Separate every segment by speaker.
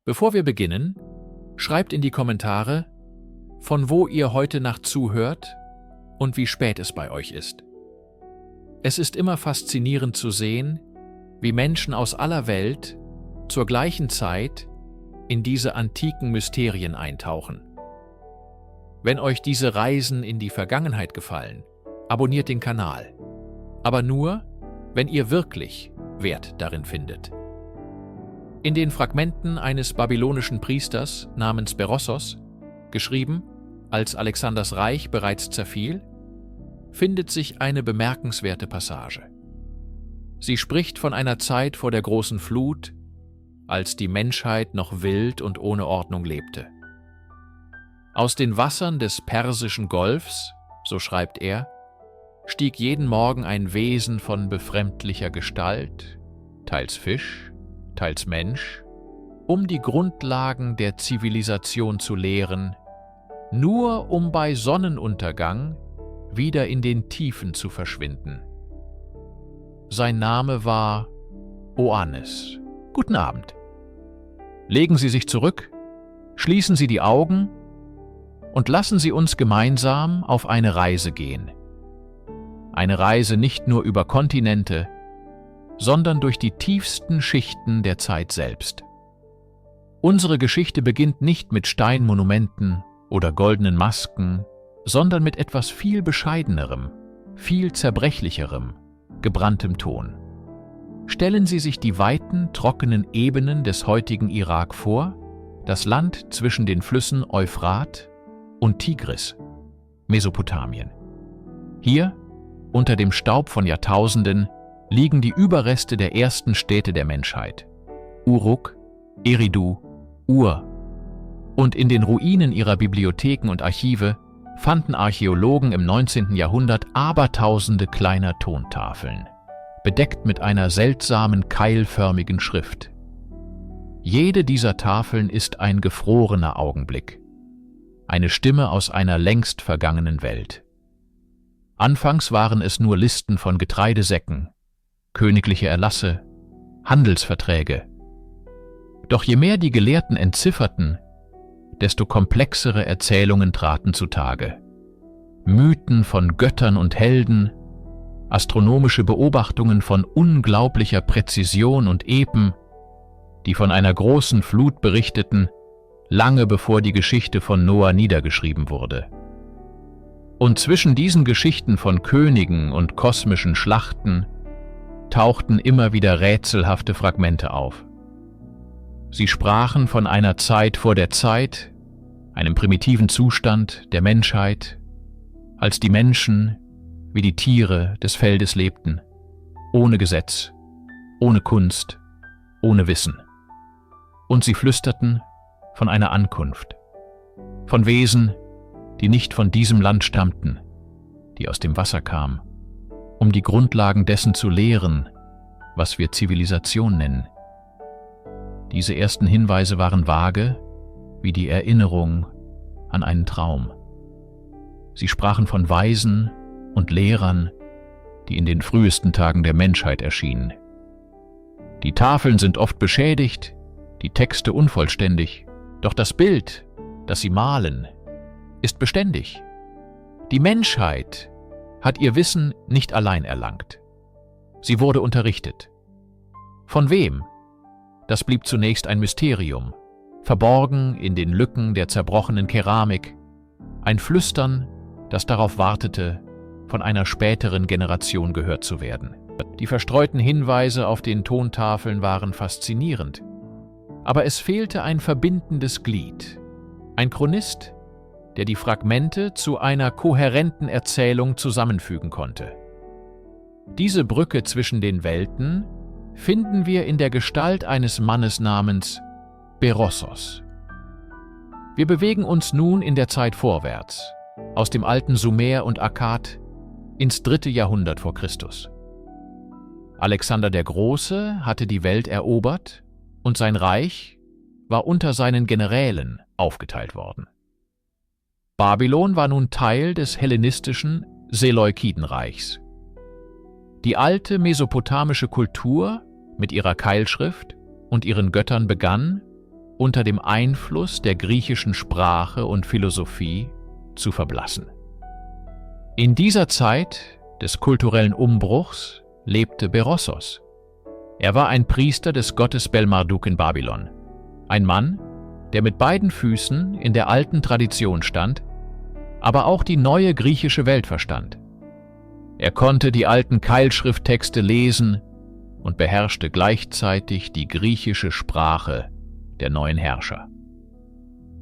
Speaker 1: Bevor wir beginnen, schreibt in die Kommentare, von wo ihr heute Nacht zuhört und wie spät es bei euch ist. Es ist immer faszinierend zu sehen, wie Menschen aus aller Welt zur gleichen Zeit in diese antiken Mysterien eintauchen. Wenn euch diese Reisen in die Vergangenheit gefallen, abonniert den Kanal. Aber nur, wenn ihr wirklich Wert darin findet. In den Fragmenten eines babylonischen Priesters namens Berossos, geschrieben, als Alexanders Reich bereits zerfiel, findet sich eine bemerkenswerte Passage. Sie spricht von einer Zeit vor der großen Flut, als die Menschheit noch wild und ohne Ordnung lebte. Aus den Wassern des Persischen Golfs, so schreibt er, stieg jeden Morgen ein Wesen von befremdlicher Gestalt, teils Fisch, teils Mensch, um die Grundlagen der Zivilisation zu lehren, nur um bei Sonnenuntergang wieder in den Tiefen zu verschwinden. Sein Name war Oannes. Guten Abend. Legen Sie sich zurück, schließen Sie die Augen und lassen Sie uns gemeinsam auf eine Reise gehen. Eine Reise nicht nur über Kontinente, sondern durch die tiefsten Schichten der Zeit selbst. Unsere Geschichte beginnt nicht mit Steinmonumenten oder goldenen Masken, sondern mit etwas viel Bescheidenerem, viel Zerbrechlicherem, gebranntem Ton. Stellen Sie sich die weiten, trockenen Ebenen des heutigen Irak vor, das Land zwischen den Flüssen Euphrat und Tigris, Mesopotamien. Hier, unter dem Staub von Jahrtausenden, liegen die Überreste der ersten Städte der Menschheit, Uruk, Eridu, Ur. Und in den Ruinen ihrer Bibliotheken und Archive fanden Archäologen im 19. Jahrhundert abertausende kleiner Tontafeln, bedeckt mit einer seltsamen keilförmigen Schrift. Jede dieser Tafeln ist ein gefrorener Augenblick, eine Stimme aus einer längst vergangenen Welt. Anfangs waren es nur Listen von Getreidesäcken, königliche Erlasse, Handelsverträge. Doch je mehr die Gelehrten entzifferten, desto komplexere Erzählungen traten zutage. Mythen von Göttern und Helden, astronomische Beobachtungen von unglaublicher Präzision und Epen, die von einer großen Flut berichteten, lange bevor die Geschichte von Noah niedergeschrieben wurde. Und zwischen diesen Geschichten von Königen und kosmischen Schlachten tauchten immer wieder rätselhafte Fragmente auf. Sie sprachen von einer Zeit vor der Zeit, einem primitiven Zustand der Menschheit, als die Menschen wie die Tiere des Feldes lebten, ohne Gesetz, ohne Kunst, ohne Wissen. Und sie flüsterten von einer Ankunft, von Wesen, die nicht von diesem Land stammten, die aus dem Wasser kamen, um die Grundlagen dessen zu lehren, was wir Zivilisation nennen. Diese ersten Hinweise waren vage, wie die Erinnerung an einen Traum. Sie sprachen von Weisen und Lehrern, die in den frühesten Tagen der Menschheit erschienen. Die Tafeln sind oft beschädigt, die Texte unvollständig, doch das Bild, das sie malen, ist beständig. Die Menschheit hat ihr Wissen nicht allein erlangt. Sie wurde unterrichtet. Von wem? Das blieb zunächst ein Mysterium, verborgen in den Lücken der zerbrochenen Keramik, ein Flüstern, das darauf wartete, von einer späteren Generation gehört zu werden. Die verstreuten Hinweise auf den Tontafeln waren faszinierend, aber es fehlte ein verbindendes Glied, ein Chronist, der die Fragmente zu einer kohärenten Erzählung zusammenfügen konnte. Diese Brücke zwischen den Welten finden wir in der Gestalt eines Mannes namens Berossos. Wir bewegen uns nun in der Zeit vorwärts, aus dem alten Sumer und Akkad ins 3. Jahrhundert vor Christus. Alexander der Große hatte die Welt erobert und sein Reich war unter seinen Generälen aufgeteilt worden. Babylon war nun Teil des hellenistischen Seleukidenreichs. Die alte mesopotamische Kultur mit ihrer Keilschrift und ihren Göttern begann, unter dem Einfluss der griechischen Sprache und Philosophie zu verblassen. In dieser Zeit des kulturellen Umbruchs lebte Berossos. Er war ein Priester des Gottes Bel-Marduk in Babylon, ein Mann, der mit beiden Füßen in der alten Tradition stand, aber auch die neue griechische Welt verstand. Er konnte die alten Keilschrifttexte lesen und beherrschte gleichzeitig die griechische Sprache der neuen Herrscher.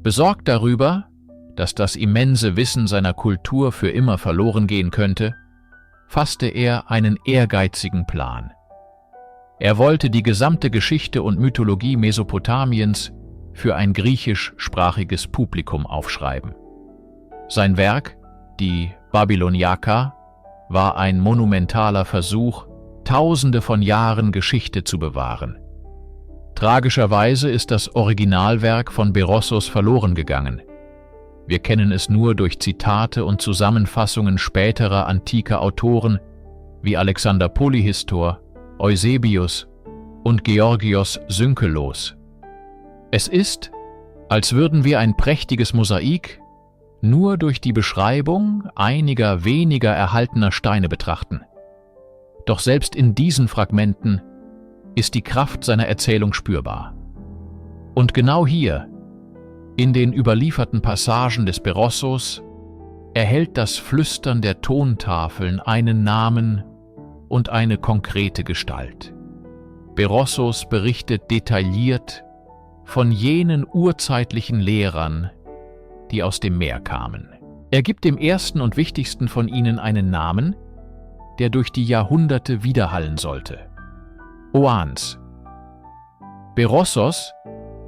Speaker 1: Besorgt darüber, dass das immense Wissen seiner Kultur für immer verloren gehen könnte, fasste er einen ehrgeizigen Plan. Er wollte die gesamte Geschichte und Mythologie Mesopotamiens für ein griechischsprachiges Publikum aufschreiben. Sein Werk, die Babyloniaka, war ein monumentaler Versuch, Tausende von Jahren Geschichte zu bewahren. Tragischerweise ist das Originalwerk von Berossos verloren gegangen. Wir kennen es nur durch Zitate und Zusammenfassungen späterer antiker Autoren wie Alexander Polyhistor, Eusebius und Georgios Synkelos. Es ist, als würden wir ein prächtiges Mosaik nur durch die Beschreibung einiger weniger erhaltener Steine betrachten. Doch selbst in diesen Fragmenten ist die Kraft seiner Erzählung spürbar. Und genau hier, in den überlieferten Passagen des Berossos, erhält das Flüstern der Tontafeln einen Namen und eine konkrete Gestalt. Berossos berichtet detailliert von jenen urzeitlichen Lehrern, die aus dem Meer kamen. Er gibt dem ersten und wichtigsten von ihnen einen Namen, der durch die Jahrhunderte widerhallen sollte: Oannes. Berossos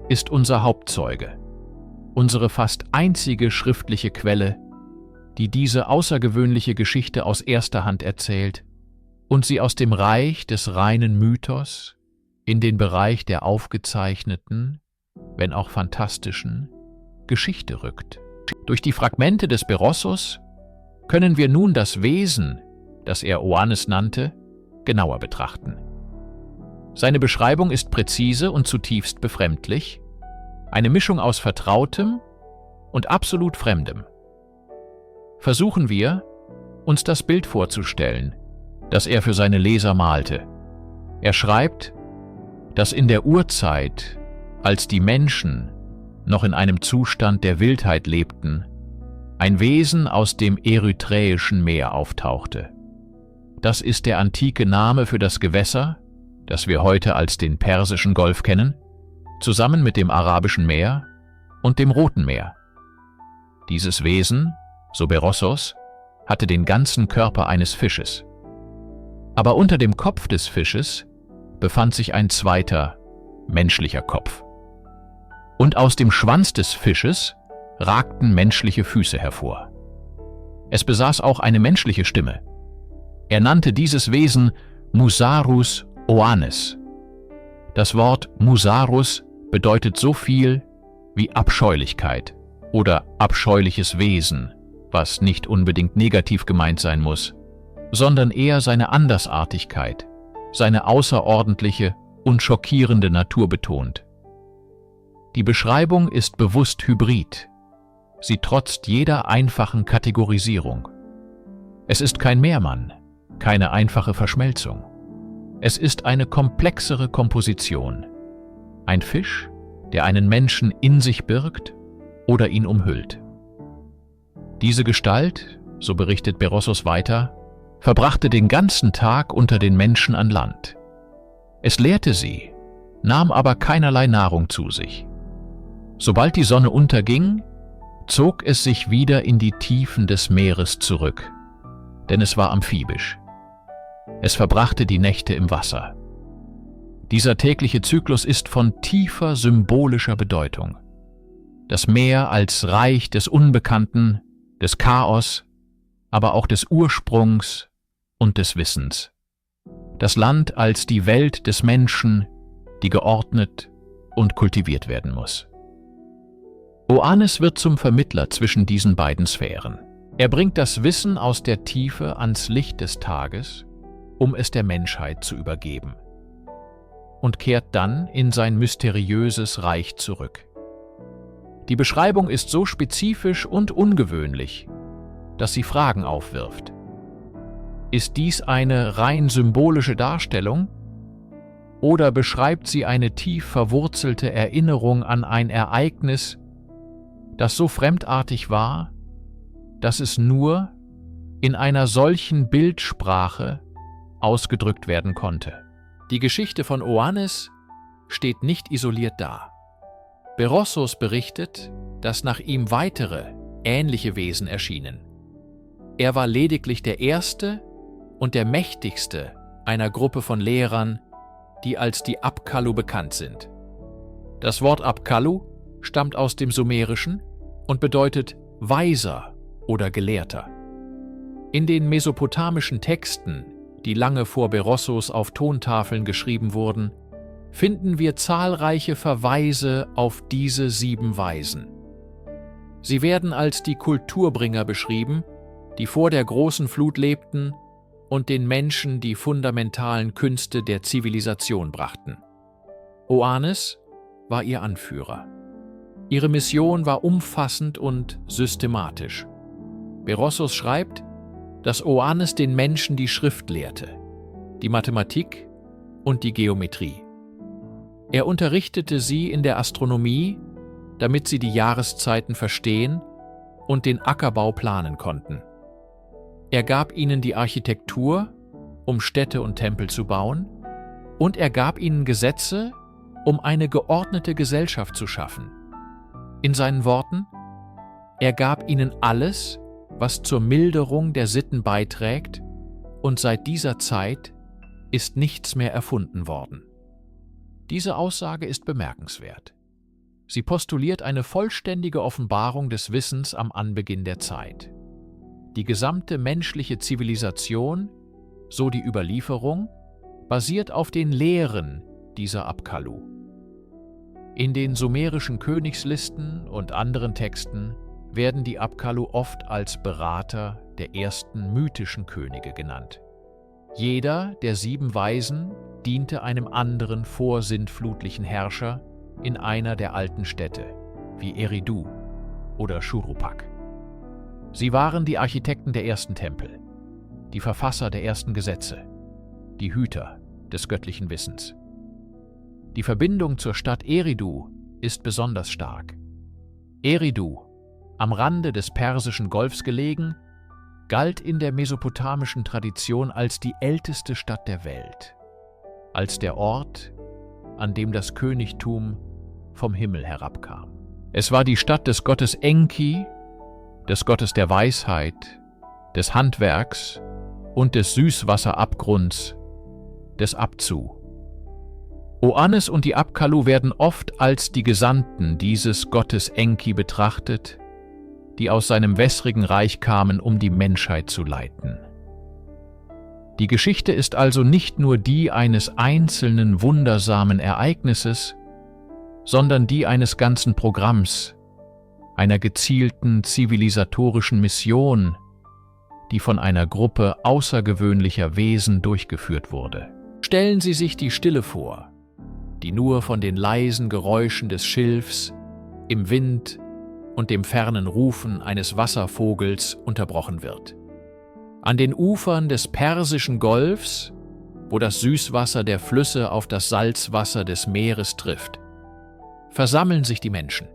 Speaker 1: ist unser Hauptzeuge, unsere fast einzige schriftliche Quelle, die diese außergewöhnliche Geschichte aus erster Hand erzählt und sie aus dem Reich des reinen Mythos in den Bereich der aufgezeichneten, wenn auch fantastischen, Geschichte rückt. Durch die Fragmente des Berossos können wir nun das Wesen, das er Oannes nannte, genauer betrachten. Seine Beschreibung ist präzise und zutiefst befremdlich, eine Mischung aus Vertrautem und absolut Fremdem. Versuchen wir, uns das Bild vorzustellen, das er für seine Leser malte. Er schreibt, dass in der Urzeit, als die Menschen noch in einem Zustand der Wildheit lebten, ein Wesen aus dem Erythräischen Meer auftauchte. Das ist der antike Name für das Gewässer, das wir heute als den Persischen Golf kennen, zusammen mit dem Arabischen Meer und dem Roten Meer. Dieses Wesen, so Berossos, hatte den ganzen Körper eines Fisches. Aber unter dem Kopf des Fisches befand sich ein zweiter, menschlicher Kopf. Und aus dem Schwanz des Fisches ragten menschliche Füße hervor. Es besaß auch eine menschliche Stimme. Er nannte dieses Wesen Musarus Oannes. Das Wort Musarus bedeutet so viel wie Abscheulichkeit oder abscheuliches Wesen, was nicht unbedingt negativ gemeint sein muss, sondern eher seine Andersartigkeit, seine außerordentliche und schockierende Natur betont. Die Beschreibung ist bewusst hybrid. Sie trotzt jeder einfachen Kategorisierung. Es ist kein Meermann, keine einfache Verschmelzung. Es ist eine komplexere Komposition. Ein Fisch, der einen Menschen in sich birgt oder ihn umhüllt. Diese Gestalt, so berichtet Berossos weiter, verbrachte den ganzen Tag unter den Menschen an Land. Es lehrte sie, nahm aber keinerlei Nahrung zu sich. Sobald die Sonne unterging, zog es sich wieder in die Tiefen des Meeres zurück, denn es war amphibisch. Es verbrachte die Nächte im Wasser. Dieser tägliche Zyklus ist von tiefer symbolischer Bedeutung. Das Meer als Reich des Unbekannten, des Chaos, aber auch des Ursprungs und des Wissens. Das Land als die Welt des Menschen, die geordnet und kultiviert werden muss. Oannes wird zum Vermittler zwischen diesen beiden Sphären. Er bringt das Wissen aus der Tiefe ans Licht des Tages, um es der Menschheit zu übergeben. und kehrt dann in sein mysteriöses Reich zurück. Die Beschreibung ist so spezifisch und ungewöhnlich, dass sie Fragen aufwirft. Ist dies eine rein symbolische Darstellung oder beschreibt sie eine tief verwurzelte Erinnerung an ein Ereignis, das so fremdartig war, dass es nur in einer solchen Bildsprache ausgedrückt werden konnte? Die Geschichte von Oannes steht nicht isoliert da. Berossos berichtet, dass nach ihm weitere, ähnliche Wesen erschienen. Er war lediglich der erste und der mächtigste einer Gruppe von Lehrern, die als die Apkallu bekannt sind. Das Wort Apkallu stammt aus dem Sumerischen und bedeutet Weiser oder Gelehrter. In den mesopotamischen Texten, die lange vor Berossos auf Tontafeln geschrieben wurden, finden wir zahlreiche Verweise auf diese 7 Weisen. Sie werden als die Kulturbringer beschrieben, die vor der großen Flut lebten und den Menschen die fundamentalen Künste der Zivilisation brachten. Oannes war ihr Anführer. Ihre Mission war umfassend und systematisch. Berossos schreibt, dass Oannes den Menschen die Schrift lehrte, die Mathematik und die Geometrie. Er unterrichtete sie in der Astronomie, damit sie die Jahreszeiten verstehen und den Ackerbau planen konnten. Er gab ihnen die Architektur, um Städte und Tempel zu bauen, und er gab ihnen Gesetze, um eine geordnete Gesellschaft zu schaffen. In seinen Worten: Er gab ihnen alles, was zur Milderung der Sitten beiträgt, und seit dieser Zeit ist nichts mehr erfunden worden. Diese Aussage ist bemerkenswert. Sie postuliert eine vollständige Offenbarung des Wissens am Anbeginn der Zeit. Die gesamte menschliche Zivilisation, so die Überlieferung, basiert auf den Lehren dieser Apkallu. In den sumerischen Königslisten und anderen Texten werden die Apkallu oft als Berater der ersten mythischen Könige genannt. Jeder der 7 Weisen diente einem anderen vorsintflutlichen Herrscher in einer der alten Städte, wie Eridu oder Shurupak. Sie waren die Architekten der ersten Tempel, die Verfasser der ersten Gesetze, die Hüter des göttlichen Wissens. Die Verbindung zur Stadt Eridu ist besonders stark. Eridu, am Rande des Persischen Golfs gelegen, galt in der mesopotamischen Tradition als die älteste Stadt der Welt, als der Ort, an dem das Königtum vom Himmel herabkam. Es war die Stadt des Gottes Enki, des Gottes der Weisheit, des Handwerks und des Süßwasserabgrunds, des Apsu. Oannes und die Apkallu werden oft als die Gesandten dieses Gottes Enki betrachtet, die aus seinem wässrigen Reich kamen, um die Menschheit zu leiten. Die Geschichte ist also nicht nur die eines einzelnen wundersamen Ereignisses, sondern die eines ganzen Programms, einer gezielten zivilisatorischen Mission, die von einer Gruppe außergewöhnlicher Wesen durchgeführt wurde. Stellen Sie sich die Stille vor, die nur von den leisen Geräuschen des Schilfs, im Wind und dem fernen Rufen eines Wasservogels unterbrochen wird. An den Ufern des Persischen Golfs, wo das Süßwasser der Flüsse auf das Salzwasser des Meeres trifft, versammeln sich die Menschen.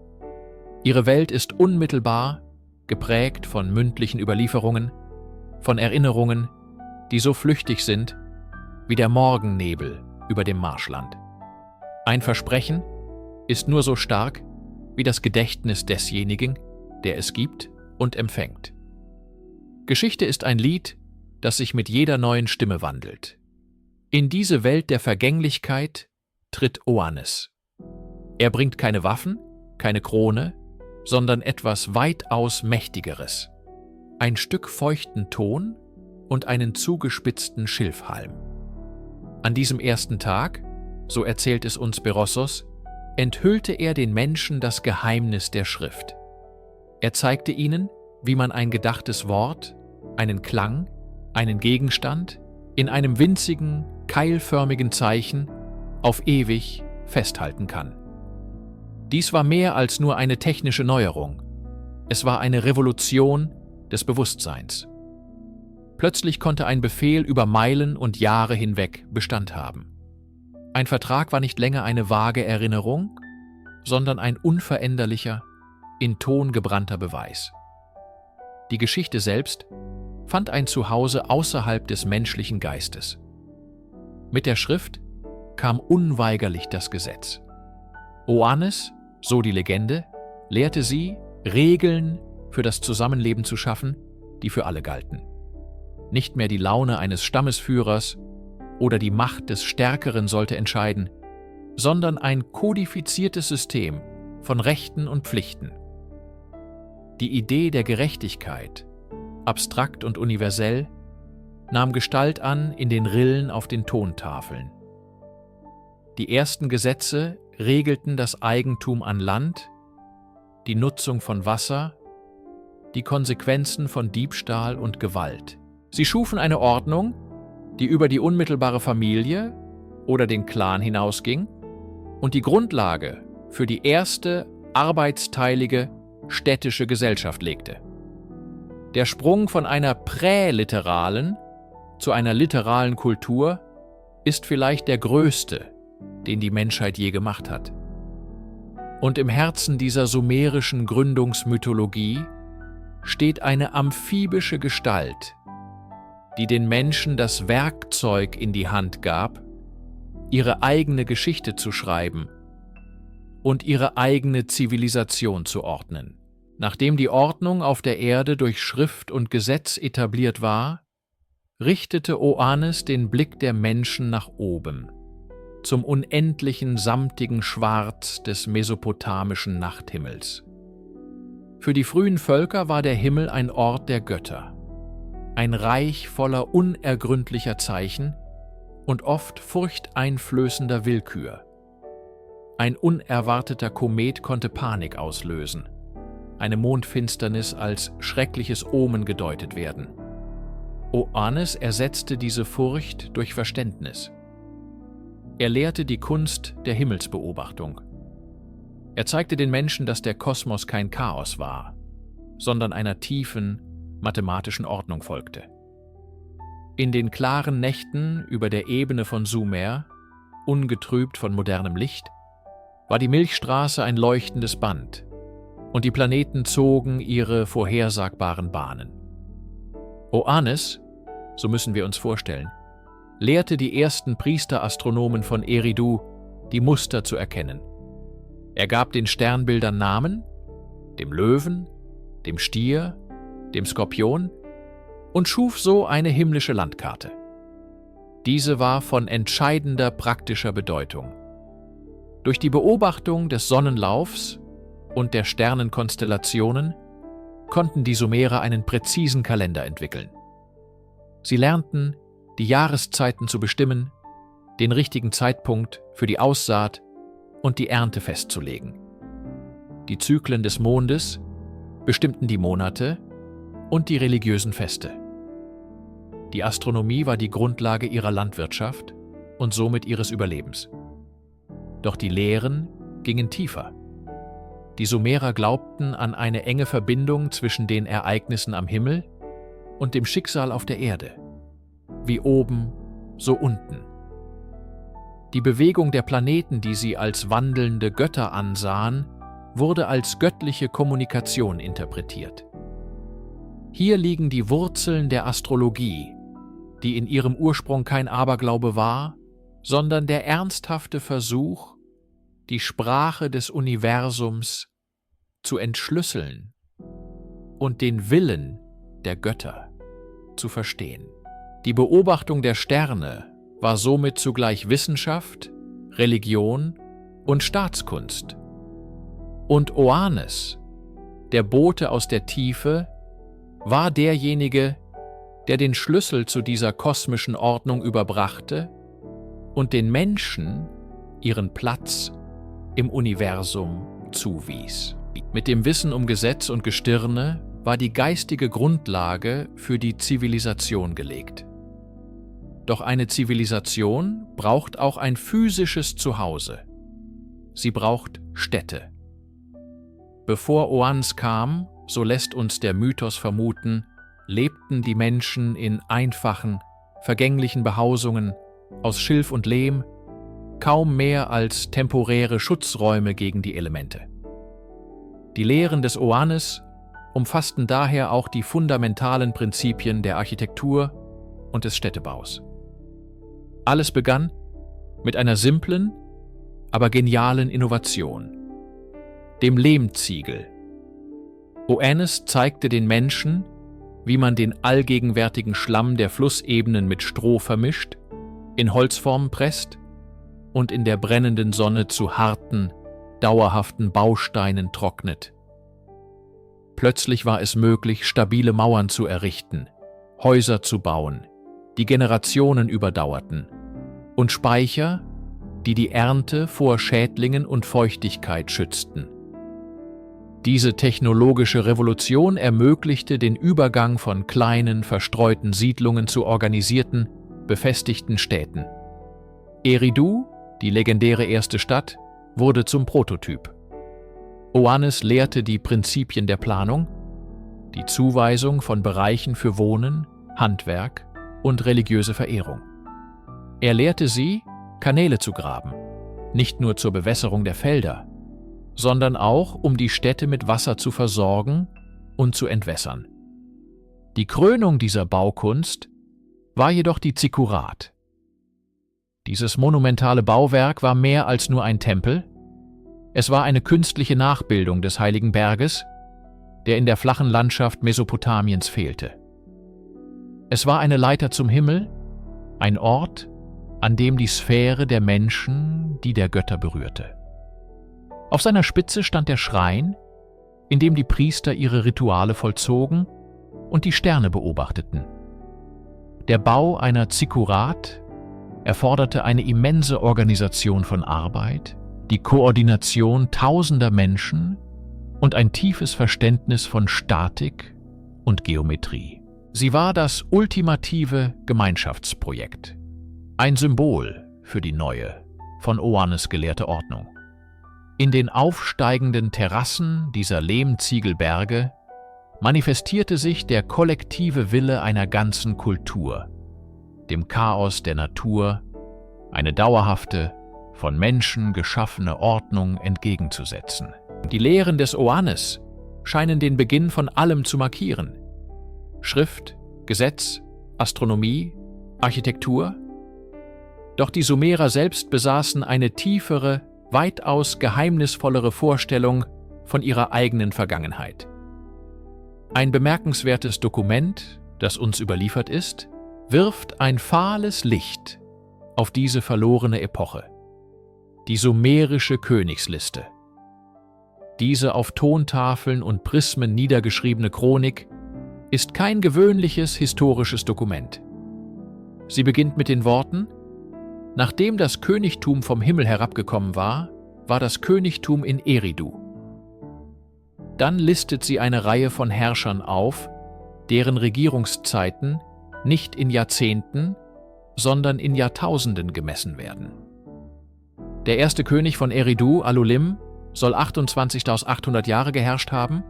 Speaker 1: Ihre Welt ist unmittelbar geprägt von mündlichen Überlieferungen, von Erinnerungen, die so flüchtig sind wie der Morgennebel über dem Marschland. Ein Versprechen ist nur so stark wie das Gedächtnis desjenigen, der es gibt und empfängt. Geschichte ist ein Lied, das sich mit jeder neuen Stimme wandelt. In diese Welt der Vergänglichkeit tritt Oannes. Er bringt keine Waffen, keine Krone, sondern etwas weitaus Mächtigeres. Ein Stück feuchten Ton und einen zugespitzten Schilfhalm. An diesem ersten Tag, so erzählt es uns Berossos, enthüllte er den Menschen das Geheimnis der Schrift. Er zeigte ihnen, wie man ein gedachtes Wort, einen Klang, einen Gegenstand in einem winzigen, keilförmigen Zeichen auf ewig festhalten kann. Dies war mehr als nur eine technische Neuerung. Es war eine Revolution des Bewusstseins. Plötzlich konnte ein Befehl über Meilen und Jahre hinweg Bestand haben. Ein Vertrag war nicht länger eine vage Erinnerung, sondern ein unveränderlicher, in Ton gebrannter Beweis. Die Geschichte selbst fand ein Zuhause außerhalb des menschlichen Geistes. Mit der Schrift kam unweigerlich das Gesetz. Oannes, so die Legende, lehrte sie, Regeln für das Zusammenleben zu schaffen, die für alle galten. Nicht mehr die Laune eines Stammesführers oder die Macht des Stärkeren sollte entscheiden, sondern ein kodifiziertes System von Rechten und Pflichten. Die Idee der Gerechtigkeit, abstrakt und universell, nahm Gestalt an in den Rillen auf den Tontafeln. Die ersten Gesetze regelten das Eigentum an Land, die Nutzung von Wasser, die Konsequenzen von Diebstahl und Gewalt. Sie schufen eine Ordnung, die über die unmittelbare Familie oder den Clan hinausging und die Grundlage für die erste arbeitsteilige städtische Gesellschaft legte. Der Sprung von einer präliteralen zu einer literalen Kultur ist vielleicht der größte, den die Menschheit je gemacht hat. Und im Herzen dieser sumerischen Gründungsmythologie steht eine amphibische Gestalt, die den Menschen das Werkzeug in die Hand gab, ihre eigene Geschichte zu schreiben und ihre eigene Zivilisation zu ordnen. Nachdem die Ordnung auf der Erde durch Schrift und Gesetz etabliert war, richtete Oannes den Blick der Menschen nach oben, zum unendlichen samtigen Schwarz des mesopotamischen Nachthimmels. Für die frühen Völker war der Himmel ein Ort der Götter, ein Reich voller unergründlicher Zeichen und oft furchteinflößender Willkür. Ein unerwarteter Komet konnte Panik auslösen, eine Mondfinsternis als schreckliches Omen gedeutet werden. Oannes ersetzte diese Furcht durch Verständnis. Er lehrte die Kunst der Himmelsbeobachtung. Er zeigte den Menschen, dass der Kosmos kein Chaos war, sondern einer tiefen, mathematischen Ordnung folgte. In den klaren Nächten über der Ebene von Sumer, ungetrübt von modernem Licht, war die Milchstraße ein leuchtendes Band und die Planeten zogen ihre vorhersagbaren Bahnen. Oannes, so müssen wir uns vorstellen, lehrte die ersten Priesterastronomen von Eridu, die Muster zu erkennen. Er gab den Sternbildern Namen, dem Löwen, dem Stier, dem Skorpion und schuf so eine himmlische Landkarte. Diese war von entscheidender praktischer Bedeutung. Durch die Beobachtung des Sonnenlaufs und der Sternenkonstellationen konnten die Sumerer einen präzisen Kalender entwickeln. Sie lernten, die Jahreszeiten zu bestimmen, den richtigen Zeitpunkt für die Aussaat und die Ernte festzulegen. Die Zyklen des Mondes bestimmten die Monate und die religiösen Feste. Die Astronomie war die Grundlage ihrer Landwirtschaft und somit ihres Überlebens. Doch die Lehren gingen tiefer. Die Sumerer glaubten an eine enge Verbindung zwischen den Ereignissen am Himmel und dem Schicksal auf der Erde. Wie oben, so unten. Die Bewegung der Planeten, die sie als wandelnde Götter ansahen, wurde als göttliche Kommunikation interpretiert. Hier liegen die Wurzeln der Astrologie, die in ihrem Ursprung kein Aberglaube war, sondern der ernsthafte Versuch, die Sprache des Universums zu entschlüsseln und den Willen der Götter zu verstehen. Die Beobachtung der Sterne war somit zugleich Wissenschaft, Religion und Staatskunst. Und Oannes, der Bote aus der Tiefe, war derjenige, der den Schlüssel zu dieser kosmischen Ordnung überbrachte und den Menschen ihren Platz im Universum zuwies. Mit dem Wissen um Gesetz und Gestirne war die geistige Grundlage für die Zivilisation gelegt. Doch eine Zivilisation braucht auch ein physisches Zuhause. Sie braucht Städte. Bevor Oannes kam, so lässt uns der Mythos vermuten, lebten die Menschen in einfachen, vergänglichen Behausungen aus Schilf und Lehm, kaum mehr als temporäre Schutzräume gegen die Elemente. Die Lehren des Oannes umfassten daher auch die fundamentalen Prinzipien der Architektur und des Städtebaus. Alles begann mit einer simplen, aber genialen Innovation: dem Lehmziegel. Oannes zeigte den Menschen, wie man den allgegenwärtigen Schlamm der Flussebenen mit Stroh vermischt, in Holzformen presst und in der brennenden Sonne zu harten, dauerhaften Bausteinen trocknet. Plötzlich war es möglich, stabile Mauern zu errichten, Häuser zu bauen, die Generationen überdauerten, und Speicher, die die Ernte vor Schädlingen und Feuchtigkeit schützten. Diese technologische Revolution ermöglichte den Übergang von kleinen, verstreuten Siedlungen zu organisierten, befestigten Städten. Eridu, die legendäre erste Stadt, wurde zum Prototyp. Oannes lehrte die Prinzipien der Planung, die Zuweisung von Bereichen für Wohnen, Handwerk und religiöse Verehrung. Er lehrte sie, Kanäle zu graben, nicht nur zur Bewässerung der Felder, sondern auch, um die Städte mit Wasser zu versorgen und zu entwässern. Die Krönung dieser Baukunst war jedoch die Zikkurat. Dieses monumentale Bauwerk war mehr als nur ein Tempel. Es war eine künstliche Nachbildung des Heiligen Berges, der in der flachen Landschaft Mesopotamiens fehlte. Es war eine Leiter zum Himmel, ein Ort, an dem die Sphäre der Menschen die der Götter berührte. Auf seiner Spitze stand der Schrein, in dem die Priester ihre Rituale vollzogen und die Sterne beobachteten. Der Bau einer Zikkurat erforderte eine immense Organisation von Arbeit, die Koordination tausender Menschen und ein tiefes Verständnis von Statik und Geometrie. Sie war das ultimative Gemeinschaftsprojekt, ein Symbol für die neue, von Oannes gelehrte Ordnung. In den aufsteigenden Terrassen dieser Lehmziegelberge manifestierte sich der kollektive Wille einer ganzen Kultur, dem Chaos der Natur eine dauerhafte, von Menschen geschaffene Ordnung entgegenzusetzen. Die Lehren des Oannes scheinen den Beginn von allem zu markieren. Schrift, Gesetz, Astronomie, Architektur. Doch die Sumerer selbst besaßen eine tiefere, weitaus geheimnisvollere Vorstellung von ihrer eigenen Vergangenheit. Ein bemerkenswertes Dokument, das uns überliefert ist, wirft ein fahles Licht auf diese verlorene Epoche. Die sumerische Königsliste. Diese auf Tontafeln und Prismen niedergeschriebene Chronik ist kein gewöhnliches historisches Dokument. Sie beginnt mit den Worten: Nachdem das Königtum vom Himmel herabgekommen war, war das Königtum in Eridu. Dann listet sie eine Reihe von Herrschern auf, deren Regierungszeiten nicht in Jahrzehnten, sondern in Jahrtausenden gemessen werden. Der erste König von Eridu, Alulim, soll 28.800 Jahre geherrscht haben,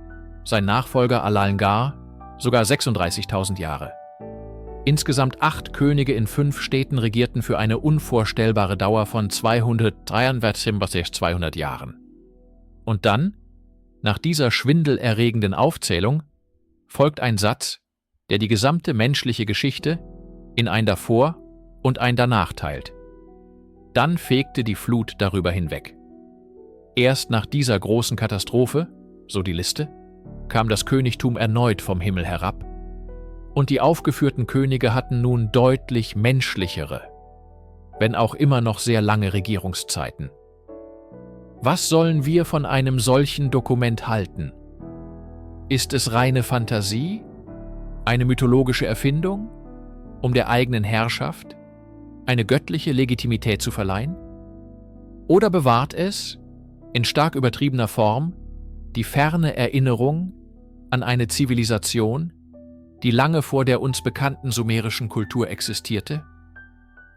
Speaker 1: sein Nachfolger Alalngar sogar 36.000 Jahre. Insgesamt 8 Könige in 5 Städten regierten für eine unvorstellbare Dauer von 200 Jahren. Und dann, nach dieser schwindelerregenden Aufzählung, folgt ein Satz, der die gesamte menschliche Geschichte in ein Davor und ein Danach teilt. Dann fegte die Flut darüber hinweg. Erst nach dieser großen Katastrophe, so die Liste, kam das Königtum erneut vom Himmel herab, und die aufgeführten Könige hatten nun deutlich menschlichere, wenn auch immer noch sehr lange Regierungszeiten. Was sollen wir von einem solchen Dokument halten? Ist es reine Fantasie? Eine mythologische Erfindung, um der eigenen Herrschaft eine göttliche Legitimität zu verleihen? Oder bewahrt es, in stark übertriebener Form, die ferne Erinnerung an eine Zivilisation, die lange vor der uns bekannten sumerischen Kultur existierte?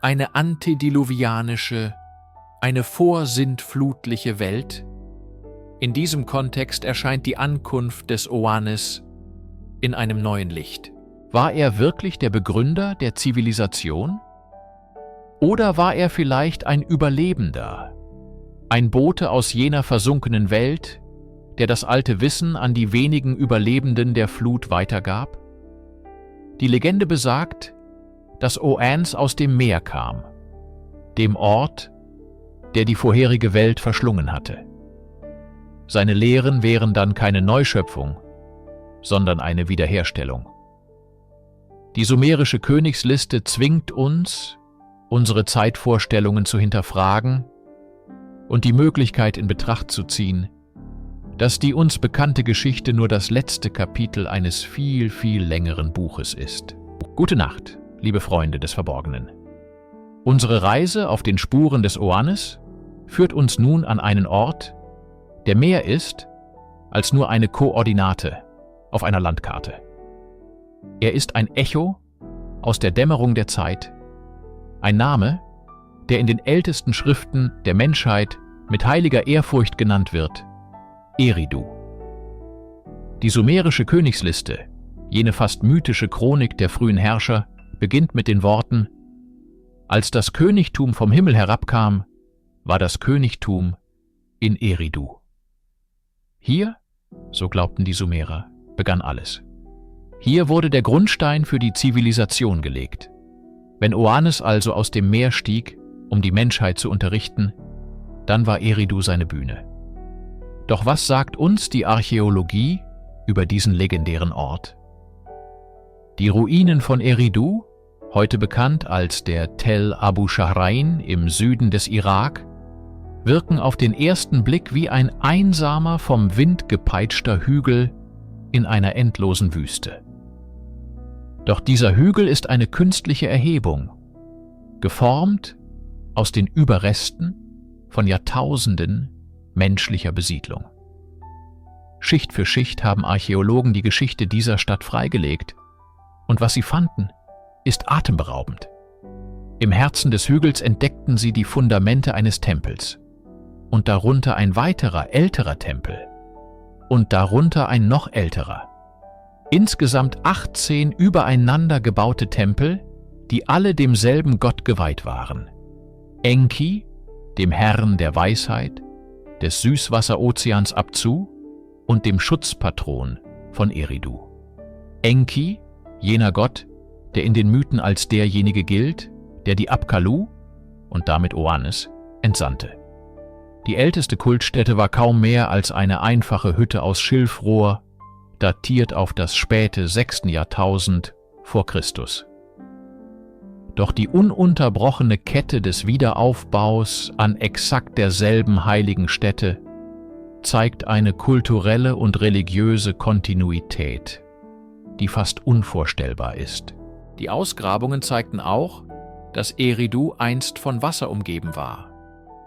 Speaker 1: eine antediluvianische, eine vorsintflutliche Welt? In diesem Kontext erscheint die Ankunft des Oannes in einem neuen Licht. War er wirklich der Begründer der Zivilisation? Oder war er vielleicht ein Überlebender, ein Bote aus jener versunkenen Welt, der das alte Wissen an die wenigen Überlebenden der Flut weitergab? Die Legende besagt, dass Oannes aus dem Meer kam, dem Ort, der die vorherige Welt verschlungen hatte. Seine Lehren wären dann keine Neuschöpfung, sondern eine Wiederherstellung. Die sumerische Königsliste zwingt uns, unsere Zeitvorstellungen zu hinterfragen und die Möglichkeit in Betracht zu ziehen, dass die uns bekannte Geschichte nur das letzte Kapitel eines viel, viel längeren Buches ist. Gute Nacht, liebe Freunde des Verborgenen. Unsere Reise auf den Spuren des Oannes führt uns nun an einen Ort, der mehr ist als nur eine Koordinate auf einer Landkarte. Er ist ein Echo aus der Dämmerung der Zeit, ein Name, der in den ältesten Schriften der Menschheit mit heiliger Ehrfurcht genannt wird: Eridu. Die sumerische Königsliste, jene fast mythische Chronik der frühen Herrscher, beginnt mit den Worten: Als das Königtum vom Himmel herabkam, war das Königtum in Eridu. Hier, so glaubten die Sumerer, begann alles. Hier wurde der Grundstein für die Zivilisation gelegt. Wenn Oannes also aus dem Meer stieg, um die Menschheit zu unterrichten, dann war Eridu seine Bühne. Doch was sagt uns die Archäologie über diesen legendären Ort? Die Ruinen von Eridu, heute bekannt als der Tell Abu Shahrain im Süden des Irak, wirken auf den ersten Blick wie ein einsamer, vom Wind gepeitschter Hügel in einer endlosen Wüste. Doch dieser Hügel ist eine künstliche Erhebung, geformt aus den Überresten von Jahrtausenden menschlicher Besiedlung. Schicht für Schicht haben Archäologen die Geschichte dieser Stadt freigelegt, und was sie fanden, ist atemberaubend. Im Herzen des Hügels entdeckten sie die Fundamente eines Tempels, und darunter ein weiterer, älterer Tempel, und darunter ein noch älterer. Insgesamt 18 übereinander gebaute Tempel, die alle demselben Gott geweiht waren: Enki, dem Herrn der Weisheit, des Süßwasserozeans Abzu und dem Schutzpatron von Eridu. Enki, jener Gott, der in den Mythen als derjenige gilt, der die Apkallu und damit Oannes entsandte. Die älteste Kultstätte war kaum mehr als eine einfache Hütte aus Schilfrohr, datiert auf das späte 6. Jahrtausend vor Christus. Doch die ununterbrochene Kette des Wiederaufbaus an exakt derselben heiligen Stätte zeigt eine kulturelle und religiöse Kontinuität, die fast unvorstellbar ist. Die Ausgrabungen zeigten auch, dass Eridu einst von Wasser umgeben war,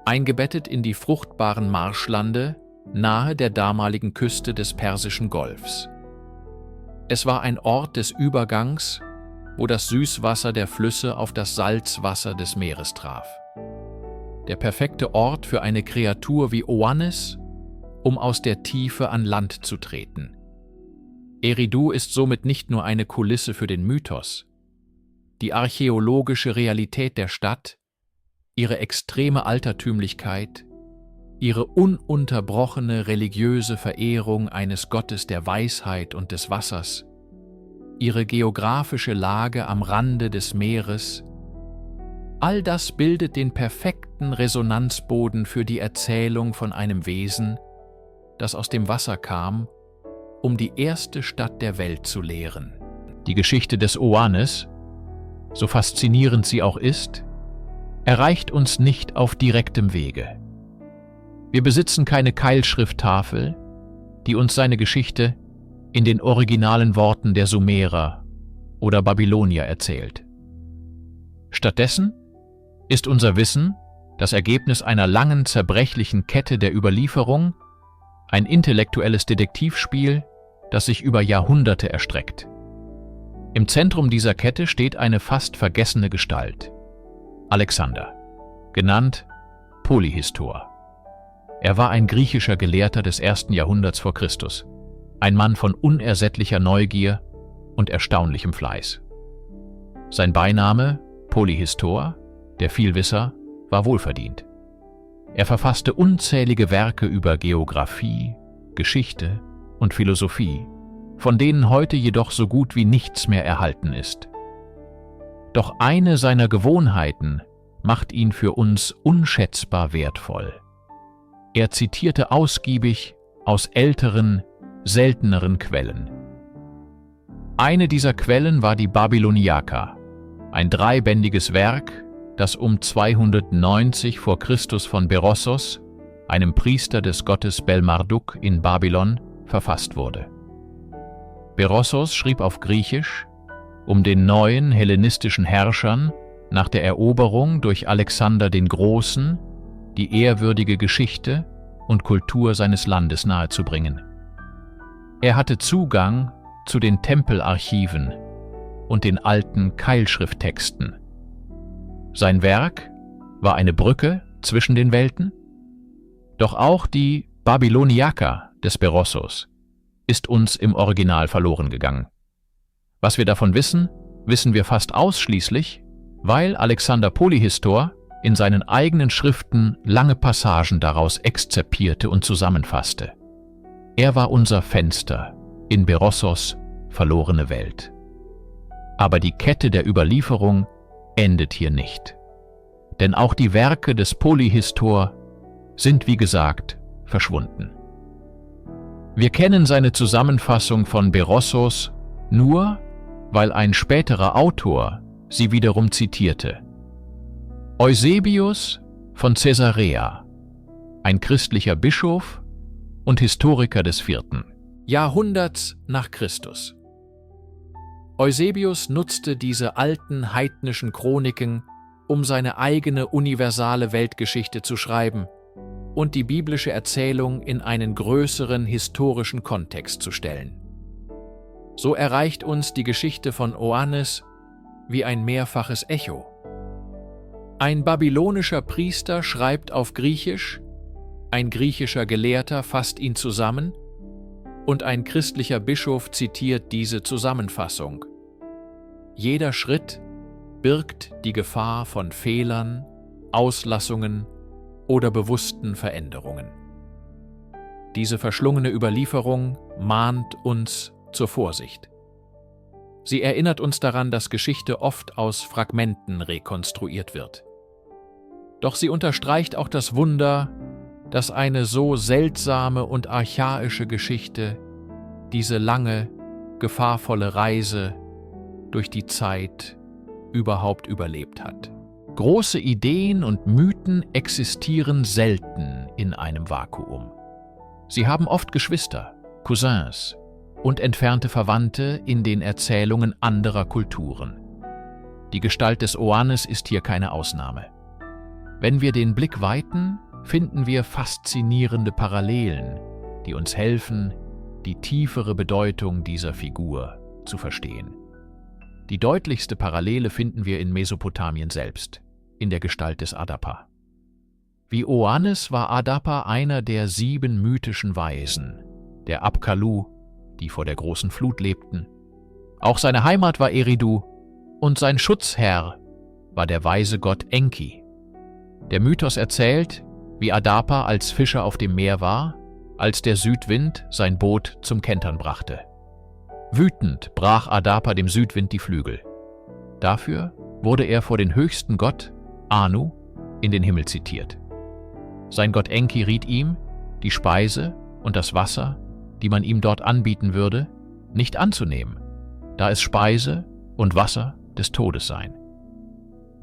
Speaker 1: eingebettet in die fruchtbaren Marschlande nahe der damaligen Küste des Persischen Golfs. Es war ein Ort des Übergangs, wo das Süßwasser der Flüsse auf das Salzwasser des Meeres traf. Der perfekte Ort für eine Kreatur wie Oannes, um aus der Tiefe an Land zu treten. Eridu ist somit nicht nur eine Kulisse für den Mythos. Die archäologische Realität der Stadt, ihre extreme Altertümlichkeit, ihre ununterbrochene religiöse Verehrung eines Gottes der Weisheit und des Wassers, ihre geografische Lage am Rande des Meeres, all das bildet den perfekten Resonanzboden für die Erzählung von einem Wesen, das aus dem Wasser kam, um die erste Stadt der Welt zu lehren. Die Geschichte des Oannes, so faszinierend sie auch ist, erreicht uns nicht auf direktem Wege. Wir besitzen keine Keilschrifttafel, die uns seine Geschichte in den originalen Worten der Sumerer oder Babylonier erzählt. Stattdessen ist unser Wissen das Ergebnis einer langen, zerbrechlichen Kette der Überlieferung, ein intellektuelles Detektivspiel, das sich über Jahrhunderte erstreckt. Im Zentrum dieser Kette steht eine fast vergessene Gestalt: Alexander, genannt Polyhistor. Er war ein griechischer Gelehrter des 1. Jahrhunderts vor Christus, ein Mann von unersättlicher Neugier und erstaunlichem Fleiß. Sein Beiname, Polyhistor, der Vielwisser, war wohlverdient. Er verfasste unzählige Werke über Geographie, Geschichte und Philosophie, von denen heute jedoch so gut wie nichts mehr erhalten ist. Doch eine seiner Gewohnheiten macht ihn für uns unschätzbar wertvoll. Er zitierte ausgiebig aus älteren, selteneren Quellen. Eine dieser Quellen war die Babyloniaca, ein dreibändiges Werk, das um 290 vor Christus von Berossos, einem Priester des Gottes Bel-Marduk in Babylon, verfasst wurde. Berossos schrieb auf Griechisch, um den neuen hellenistischen Herrschern nach der Eroberung durch Alexander den Großen die ehrwürdige Geschichte und Kultur seines Landes nahezubringen. Er hatte Zugang zu den Tempelarchiven und den alten Keilschrifttexten. Sein Werk war eine Brücke zwischen den Welten, doch auch die Babyloniaca des Berossos ist uns im Original verloren gegangen. Was wir davon wissen, wissen wir fast ausschließlich, weil Alexander Polyhistor in seinen eigenen Schriften lange Passagen daraus exzerpierte und zusammenfasste. Er war unser Fenster in Berossos verlorene Welt. Aber die Kette der Überlieferung endet hier nicht. Denn auch die Werke des Polyhistor sind, wie gesagt, verschwunden. Wir kennen seine Zusammenfassung von Berossos nur, weil ein späterer Autor sie wiederum zitierte. Eusebius von Caesarea, ein christlicher Bischof und Historiker des 4. Jahrhunderts nach Christus. Eusebius nutzte diese alten heidnischen Chroniken, um seine eigene universale Weltgeschichte zu schreiben und die biblische Erzählung in einen größeren historischen Kontext zu stellen. So erreicht uns die Geschichte von Oannes wie ein mehrfaches Echo. Ein babylonischer Priester schreibt auf Griechisch, ein griechischer Gelehrter fasst ihn zusammen und ein christlicher Bischof zitiert diese Zusammenfassung. Jeder Schritt birgt die Gefahr von Fehlern, Auslassungen oder bewussten Veränderungen. Diese verschlungene Überlieferung mahnt uns zur Vorsicht. Sie erinnert uns daran, dass Geschichte oft aus Fragmenten rekonstruiert wird. Doch sie unterstreicht auch das Wunder, dass eine so seltsame und archaische Geschichte diese lange, gefahrvolle Reise durch die Zeit überhaupt überlebt hat. Große Ideen und Mythen existieren selten in einem Vakuum. Sie haben oft Geschwister, Cousins und entfernte Verwandte in den Erzählungen anderer Kulturen. Die Gestalt des Oannes ist hier keine Ausnahme. Wenn wir den Blick weiten, finden wir faszinierende Parallelen, die uns helfen, die tiefere Bedeutung dieser Figur zu verstehen. Die deutlichste Parallele finden wir in Mesopotamien selbst, in der Gestalt des Adapa. Wie Oannes war Adapa einer der 7 mythischen Weisen, der Apkallu, die vor der großen Flut lebten. Auch seine Heimat war Eridu und sein Schutzherr war der weise Gott Enki. Der Mythos erzählt, wie Adapa als Fischer auf dem Meer war, als der Südwind sein Boot zum Kentern brachte. Wütend brach Adapa dem Südwind die Flügel. Dafür wurde er vor den höchsten Gott, Anu, in den Himmel zitiert. Sein Gott Enki riet ihm, die Speise und das Wasser, die man ihm dort anbieten würde, nicht anzunehmen, da es Speise und Wasser des Todes seien.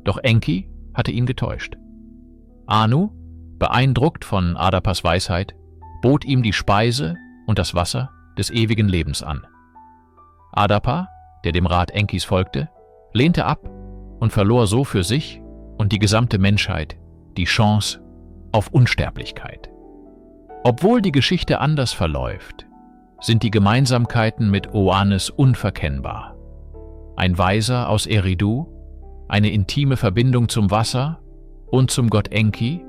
Speaker 1: Doch Enki hatte ihn getäuscht. Anu, beeindruckt von Adapas Weisheit, bot ihm die Speise und das Wasser des ewigen Lebens an. Adapa, der dem Rat Enkis folgte, lehnte ab und verlor so für sich und die gesamte Menschheit die Chance auf Unsterblichkeit. Obwohl die Geschichte anders verläuft, sind die Gemeinsamkeiten mit Oannes unverkennbar. Ein Weiser aus Eridu, eine intime Verbindung zum Wasser und zum Gott Enki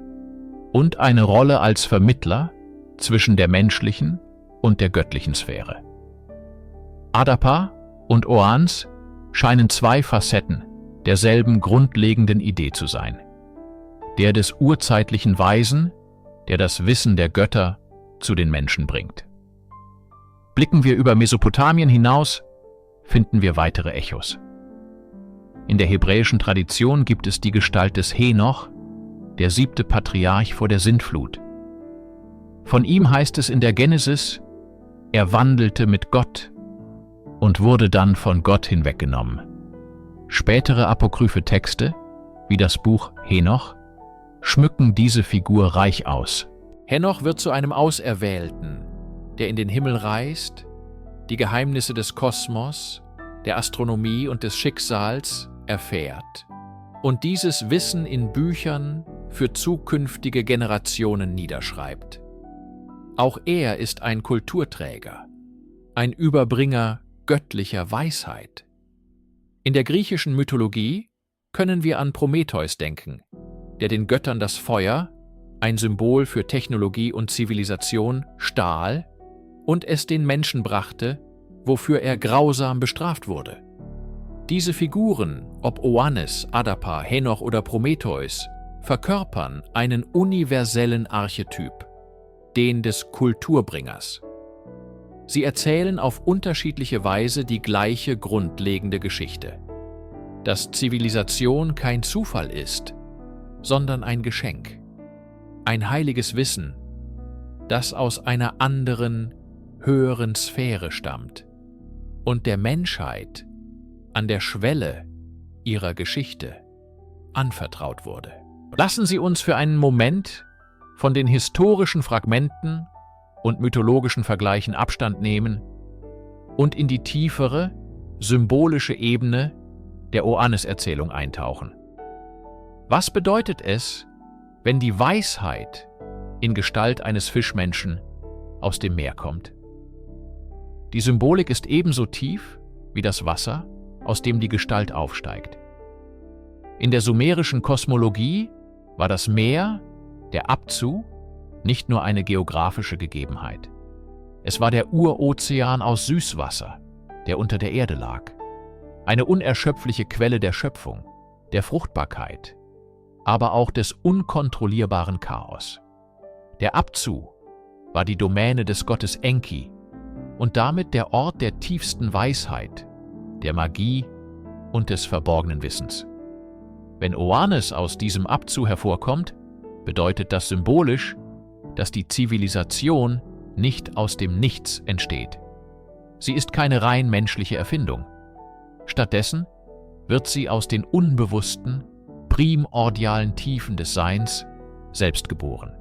Speaker 1: und eine Rolle als Vermittler zwischen der menschlichen und der göttlichen Sphäre. Adapa und Oannes scheinen zwei Facetten derselben grundlegenden Idee zu sein. Der des urzeitlichen Weisen, der das Wissen der Götter zu den Menschen bringt. Blicken wir über Mesopotamien hinaus, finden wir weitere Echos. In der hebräischen Tradition gibt es die Gestalt des Henoch, der 7. Patriarch vor der Sintflut. Von ihm heißt es in der Genesis, er wandelte mit Gott und wurde dann von Gott hinweggenommen. Spätere apokryphe Texte, wie das Buch Henoch, schmücken diese Figur reich aus. Henoch wird zu einem Auserwählten, der in den Himmel reist, die Geheimnisse des Kosmos, der Astronomie und des Schicksals erfährt und dieses Wissen in Büchern für zukünftige Generationen niederschreibt. Auch er ist ein Kulturträger, ein Überbringer göttlicher Weisheit. In der griechischen Mythologie können wir an Prometheus denken, der den Göttern das Feuer, ein Symbol für Technologie und Zivilisation, stahl und es den Menschen brachte, wofür er grausam bestraft wurde. Diese Figuren, ob Oannes, Adapa, Henoch oder Prometheus, verkörpern einen universellen Archetyp, den des Kulturbringers. Sie erzählen auf unterschiedliche Weise die gleiche grundlegende Geschichte. Dass Zivilisation kein Zufall ist, sondern ein Geschenk. Ein heiliges Wissen, das aus einer anderen, höheren Sphäre stammt und der Menschheit an der Schwelle ihrer Geschichte anvertraut wurde. Lassen Sie uns für einen Moment von den historischen Fragmenten und mythologischen Vergleichen Abstand nehmen und in die tiefere, symbolische Ebene der Oannes-Erzählung eintauchen. Was bedeutet es, wenn die Weisheit in Gestalt eines Fischmenschen aus dem Meer kommt? Die Symbolik ist ebenso tief wie das Wasser, aus dem die Gestalt aufsteigt. In der sumerischen Kosmologie war das Meer, der Abzu, nicht nur eine geografische Gegebenheit. Es war der Urozean aus Süßwasser, der unter der Erde lag. Eine unerschöpfliche Quelle der Schöpfung, der Fruchtbarkeit, aber auch des unkontrollierbaren Chaos. Der Abzu war die Domäne des Gottes Enki und damit der Ort der tiefsten Weisheit, der Magie und des verborgenen Wissens. Wenn Oannes aus diesem Abzu hervorkommt, bedeutet das symbolisch, dass die Zivilisation nicht aus dem Nichts entsteht. Sie ist keine rein menschliche Erfindung. Stattdessen wird sie aus den unbewussten, primordialen Tiefen des Seins selbst geboren.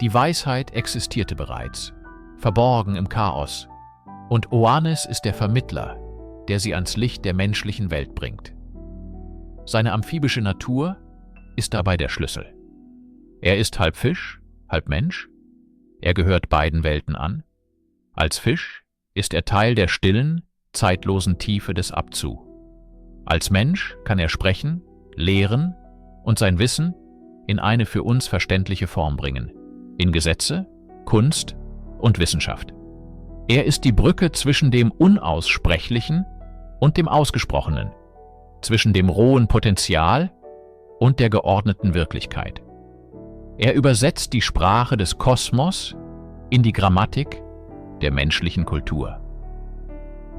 Speaker 1: Die Weisheit existierte bereits, verborgen im Chaos, und Oannes ist der Vermittler, der sie ans Licht der menschlichen Welt bringt. Seine amphibische Natur ist dabei der Schlüssel. Er ist halb Fisch, halb Mensch. Er gehört beiden Welten an. Als Fisch ist er Teil der stillen, zeitlosen Tiefe des Abzu. Als Mensch kann er sprechen, lehren und sein Wissen in eine für uns verständliche Form bringen, in Gesetze, Kunst und Wissenschaft. Er ist die Brücke zwischen dem Unaussprechlichen und dem Ausgesprochenen, zwischen dem rohen Potenzial und der geordneten Wirklichkeit. Er übersetzt die Sprache des Kosmos in die Grammatik der menschlichen Kultur.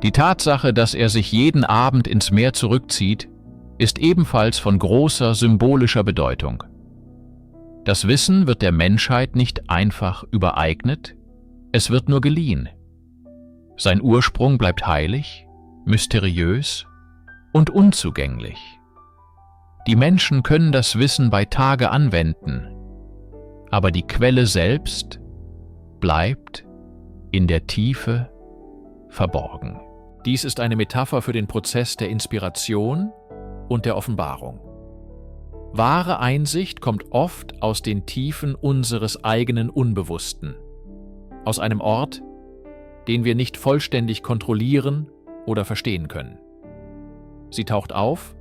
Speaker 1: Die Tatsache, dass er sich jeden Abend ins Meer zurückzieht, ist ebenfalls von großer symbolischer Bedeutung. Das Wissen wird der Menschheit nicht einfach übereignet, es wird nur geliehen. Sein Ursprung bleibt heilig, mysteriös und unzugänglich. Die Menschen können das Wissen bei Tage anwenden, aber die Quelle selbst bleibt in der Tiefe verborgen. Dies ist eine Metapher für den Prozess der Inspiration und der Offenbarung. Wahre Einsicht kommt oft aus den Tiefen unseres eigenen Unbewussten, aus einem Ort, den wir nicht vollständig kontrollieren oder verstehen können. Sie taucht auf,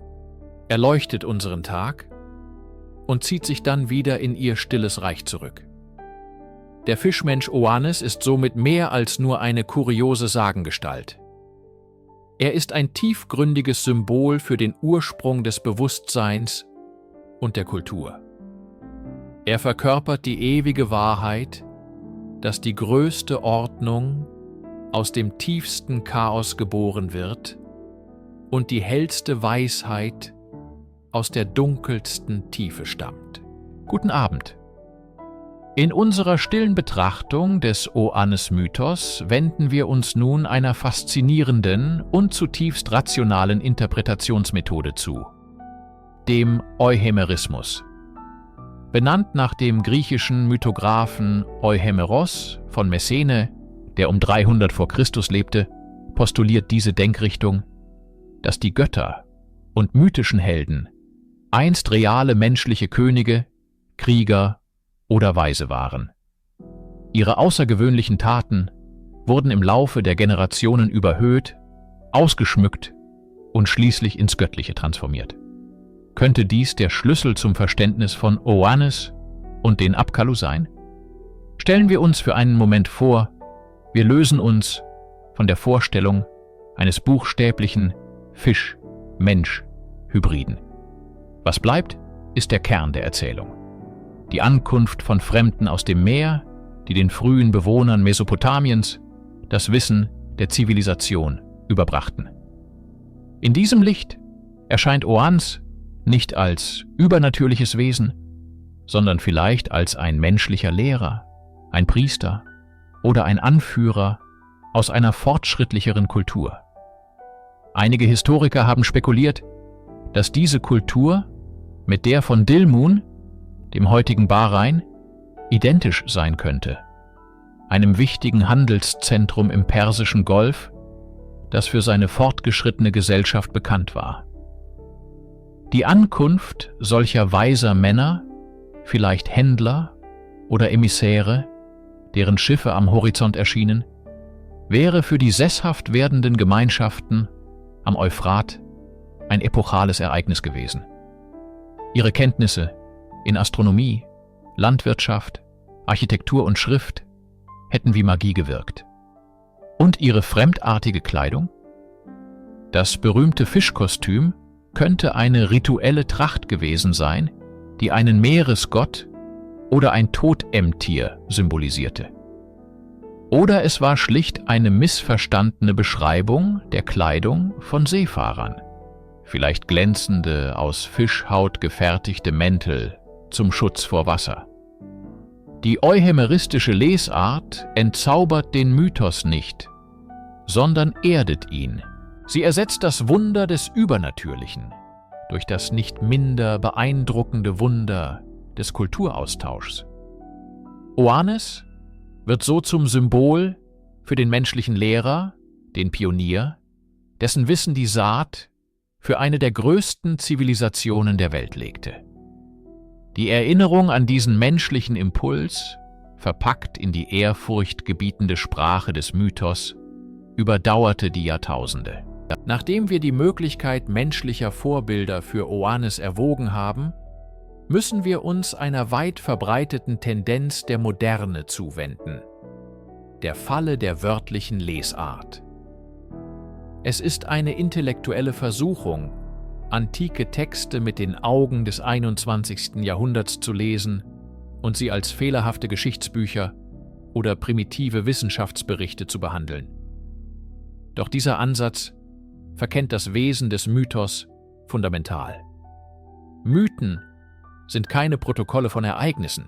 Speaker 1: erleuchtet unseren Tag und zieht sich dann wieder in ihr stilles Reich zurück. Der Fischmensch Oannes ist somit mehr als nur eine kuriose Sagengestalt. Er ist ein tiefgründiges Symbol für den Ursprung des Bewusstseins und der Kultur. Er verkörpert die ewige Wahrheit, dass die größte Ordnung aus dem tiefsten Chaos geboren wird und die hellste Weisheit aus der dunkelsten Tiefe stammt. Guten Abend. In unserer stillen Betrachtung des Oannes-Mythos wenden wir uns nun einer faszinierenden und zutiefst rationalen Interpretationsmethode zu, dem Euhemerismus. Benannt nach dem griechischen Mythographen Euhemeros von Messene, der um 300 vor Christus lebte, postuliert diese Denkrichtung, dass die Götter und mythischen Helden einst reale menschliche Könige, Krieger oder Weise waren. Ihre außergewöhnlichen Taten wurden im Laufe der Generationen überhöht, ausgeschmückt und schließlich ins Göttliche transformiert. Könnte dies der Schlüssel zum Verständnis von Oannes und den Apkallu sein? Stellen wir uns für einen Moment vor, wir lösen uns von der Vorstellung eines buchstäblichen Fisch-Mensch-Hybriden. Was bleibt, ist der Kern der Erzählung. Die Ankunft von Fremden aus dem Meer, die den frühen Bewohnern Mesopotamiens das Wissen der Zivilisation überbrachten. In diesem Licht erscheint Oannes nicht als übernatürliches Wesen, sondern vielleicht als ein menschlicher Lehrer, ein Priester oder ein Anführer aus einer fortschrittlicheren Kultur. Einige Historiker haben spekuliert, dass diese Kultur mit der von Dilmun, dem heutigen Bahrain, identisch sein könnte, einem wichtigen Handelszentrum im Persischen Golf, das für seine fortgeschrittene Gesellschaft bekannt war. Die Ankunft solcher weiser Männer, vielleicht Händler oder Emissäre, deren Schiffe am Horizont erschienen, wäre für die sesshaft werdenden Gemeinschaften am Euphrat ein epochales Ereignis gewesen. Ihre Kenntnisse in Astronomie, Landwirtschaft, Architektur und Schrift hätten wie Magie gewirkt. Und ihre fremdartige Kleidung? Das berühmte Fischkostüm könnte eine rituelle Tracht gewesen sein, die einen Meeresgott oder ein Totemtier symbolisierte. Oder es war schlicht eine missverstandene Beschreibung der Kleidung von Seefahrern, vielleicht glänzende, aus Fischhaut gefertigte Mäntel zum Schutz vor Wasser. Die euhemeristische Lesart entzaubert den Mythos nicht, sondern erdet ihn. Sie ersetzt das Wunder des Übernatürlichen durch das nicht minder beeindruckende Wunder des Kulturaustauschs. Oannes wird so zum Symbol für den menschlichen Lehrer, den Pionier, dessen Wissen die Saat für eine der größten Zivilisationen der Welt legte. Die Erinnerung an diesen menschlichen Impuls, verpackt in die ehrfurchtgebietende Sprache des Mythos, überdauerte die Jahrtausende. Nachdem wir die Möglichkeit menschlicher Vorbilder für Oannes erwogen haben, müssen wir uns einer weit verbreiteten Tendenz der Moderne zuwenden, der Falle der wörtlichen Lesart. Es ist eine intellektuelle Versuchung, antike Texte mit den Augen des 21. Jahrhunderts zu lesen und sie als fehlerhafte Geschichtsbücher oder primitive Wissenschaftsberichte zu behandeln. Doch dieser Ansatz verkennt das Wesen des Mythos fundamental. Mythen sind keine Protokolle von Ereignissen.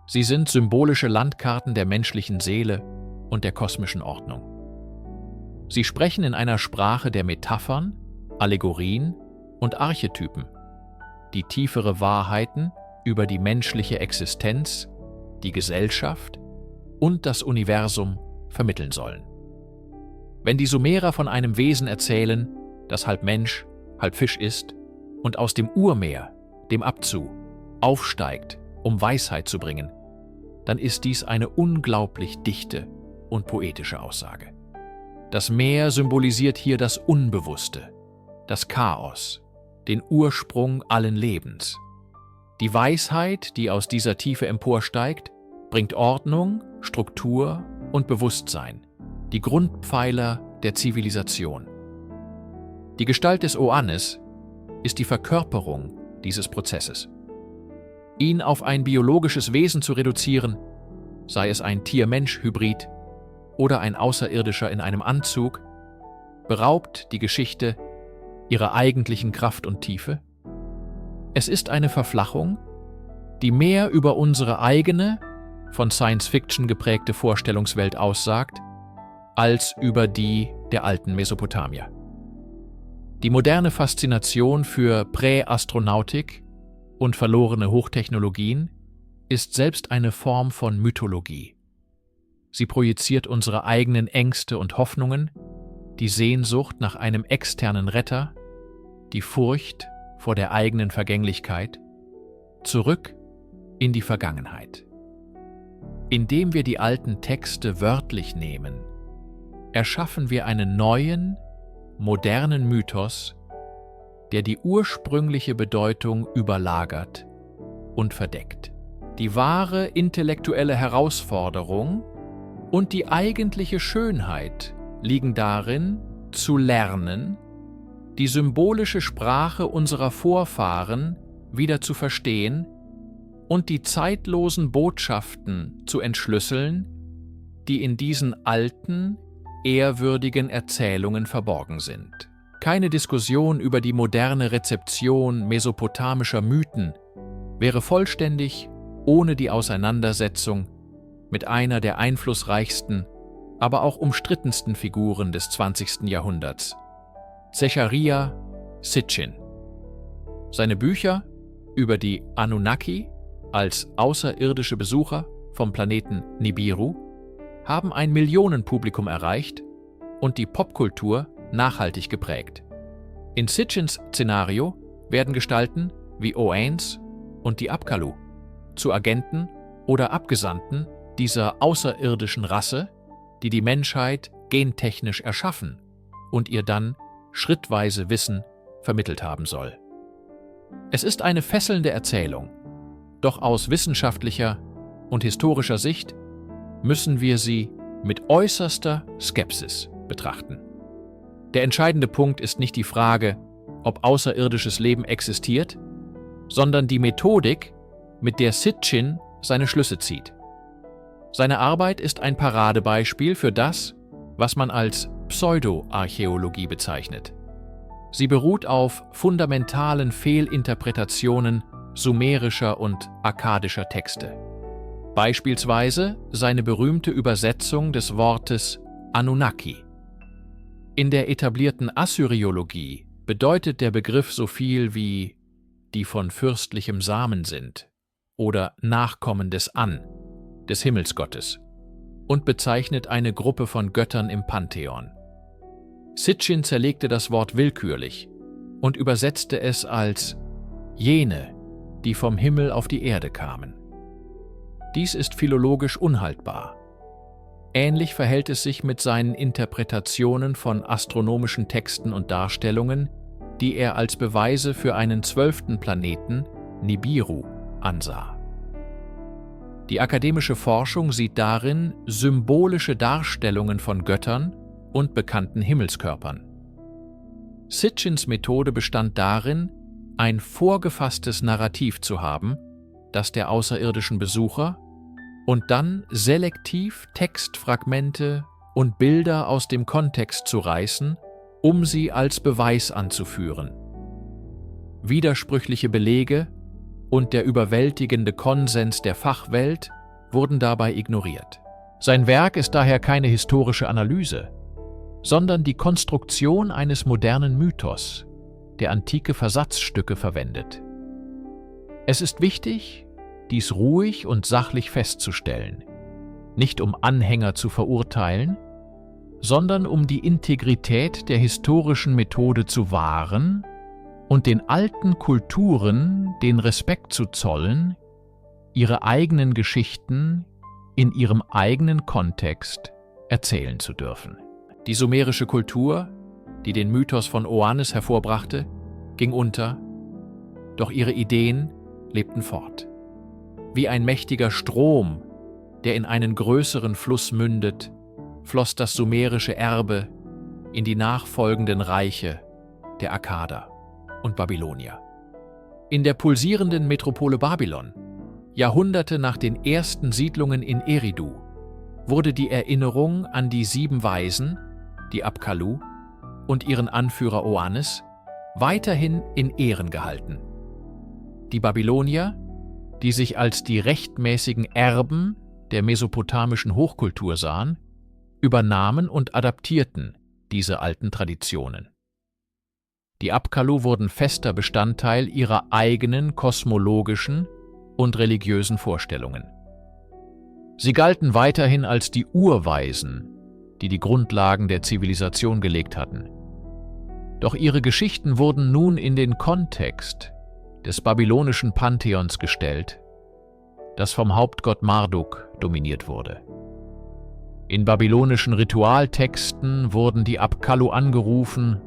Speaker 1: Sie sind symbolische Landkarten der menschlichen Seele und der kosmischen Ordnung. Sie sprechen in einer Sprache der Metaphern, Allegorien und Archetypen, die tiefere Wahrheiten über die menschliche Existenz, die Gesellschaft und das Universum vermitteln sollen. Wenn die Sumerer von einem Wesen erzählen, das halb Mensch, halb Fisch ist und aus dem Urmeer, dem Abzu, aufsteigt, um Weisheit zu bringen, dann ist dies eine unglaublich dichte und poetische Aussage. Das Meer symbolisiert hier das Unbewusste, das Chaos, den Ursprung allen Lebens. Die Weisheit, die aus dieser Tiefe emporsteigt, bringt Ordnung, Struktur und Bewusstsein, die Grundpfeiler der Zivilisation. Die Gestalt des Oannes ist die Verkörperung dieses Prozesses. Ihn auf ein biologisches Wesen zu reduzieren, sei es ein Tier-Mensch-Hybrid oder ein Außerirdischer in einem Anzug, beraubt die Geschichte ihrer eigentlichen Kraft und Tiefe. Es ist eine Verflachung, die mehr über unsere eigene, von Science-Fiction geprägte Vorstellungswelt aussagt, als über die der alten Mesopotamier. Die moderne Faszination für Präastronautik und verlorene Hochtechnologien ist selbst eine Form von Mythologie. Sie projiziert unsere eigenen Ängste und Hoffnungen, die Sehnsucht nach einem externen Retter, die Furcht vor der eigenen Vergänglichkeit, zurück in die Vergangenheit. Indem wir die alten Texte wörtlich nehmen, erschaffen wir einen neuen, modernen Mythos, der die ursprüngliche Bedeutung überlagert und verdeckt. Die wahre intellektuelle Herausforderung und die eigentliche Schönheit liegen darin, zu lernen, die symbolische Sprache unserer Vorfahren wieder zu verstehen und die zeitlosen Botschaften zu entschlüsseln, die in diesen alten, ehrwürdigen Erzählungen verborgen sind. Keine Diskussion über die moderne Rezeption mesopotamischer Mythen wäre vollständig ohne die Auseinandersetzung mit einer der einflussreichsten, aber auch umstrittensten Figuren des 20. Jahrhunderts, Zecharia Sitchin. Seine Bücher über die Anunnaki als außerirdische Besucher vom Planeten Nibiru haben ein Millionenpublikum erreicht und die Popkultur nachhaltig geprägt. In Sitchins Szenario werden Gestalten wie Oannes und die Apkallu zu Agenten oder Abgesandten dieser außerirdischen Rasse, die die Menschheit gentechnisch erschaffen und ihr dann schrittweise Wissen vermittelt haben soll. Es ist eine fesselnde Erzählung, doch aus wissenschaftlicher und historischer Sicht müssen wir sie mit äußerster Skepsis betrachten. Der entscheidende Punkt ist nicht die Frage, ob außerirdisches Leben existiert, sondern die Methodik, mit der Sitchin seine Schlüsse zieht. Seine Arbeit ist ein Paradebeispiel für das, was man als Pseudoarchäologie bezeichnet. Sie beruht auf fundamentalen Fehlinterpretationen sumerischer und akkadischer Texte. Beispielsweise seine berühmte Übersetzung des Wortes Anunnaki. In der etablierten Assyriologie bedeutet der Begriff so viel wie die von fürstlichem Samen sind oder Nachkommen des An, des Himmelsgottes, und bezeichnet eine Gruppe von Göttern im Pantheon. Sitchin zerlegte das Wort willkürlich und übersetzte es als jene, die vom Himmel auf die Erde kamen. Dies ist philologisch unhaltbar. Ähnlich verhält es sich mit seinen Interpretationen von astronomischen Texten und Darstellungen, die er als Beweise für einen 12. Planeten, Nibiru, ansah. Die akademische Forschung sieht darin symbolische Darstellungen von Göttern und bekannten Himmelskörpern. Sitchins Methode bestand darin, ein vorgefasstes Narrativ zu haben, das der außerirdischen Besucher, und dann selektiv Textfragmente und Bilder aus dem Kontext zu reißen, um sie als Beweis anzuführen. Widersprüchliche Belege und der überwältigende Konsens der Fachwelt wurden dabei ignoriert. Sein Werk ist daher keine historische Analyse, sondern die Konstruktion eines modernen Mythos, der antike Versatzstücke verwendet. Es ist wichtig, dies ruhig und sachlich festzustellen, nicht um Anhänger zu verurteilen, sondern um die Integrität der historischen Methode zu wahren und den alten Kulturen den Respekt zu zollen, ihre eigenen Geschichten in ihrem eigenen Kontext erzählen zu dürfen. Die sumerische Kultur, die den Mythos von Oannes hervorbrachte, ging unter, doch ihre Ideen lebten fort. Wie ein mächtiger Strom, der in einen größeren Fluss mündet, floss das sumerische Erbe in die nachfolgenden Reiche der Akkader und Babylonier. In der pulsierenden Metropole Babylon, Jahrhunderte nach den ersten Siedlungen in Eridu, wurde die Erinnerung an die 7 Weisen, die Apkallu, und ihren Anführer Oannes weiterhin in Ehren gehalten. Die Babylonier, die sich als die rechtmäßigen Erben der mesopotamischen Hochkultur sahen, übernahmen und adaptierten diese alten Traditionen. Die Apkallu wurden fester Bestandteil ihrer eigenen kosmologischen und religiösen Vorstellungen. Sie galten weiterhin als die Urweisen, die die Grundlagen der Zivilisation gelegt hatten. Doch ihre Geschichten wurden nun in den Kontext des babylonischen Pantheons gestellt, das vom Hauptgott Marduk dominiert wurde. In babylonischen Ritualtexten wurden die Apkallu angerufen,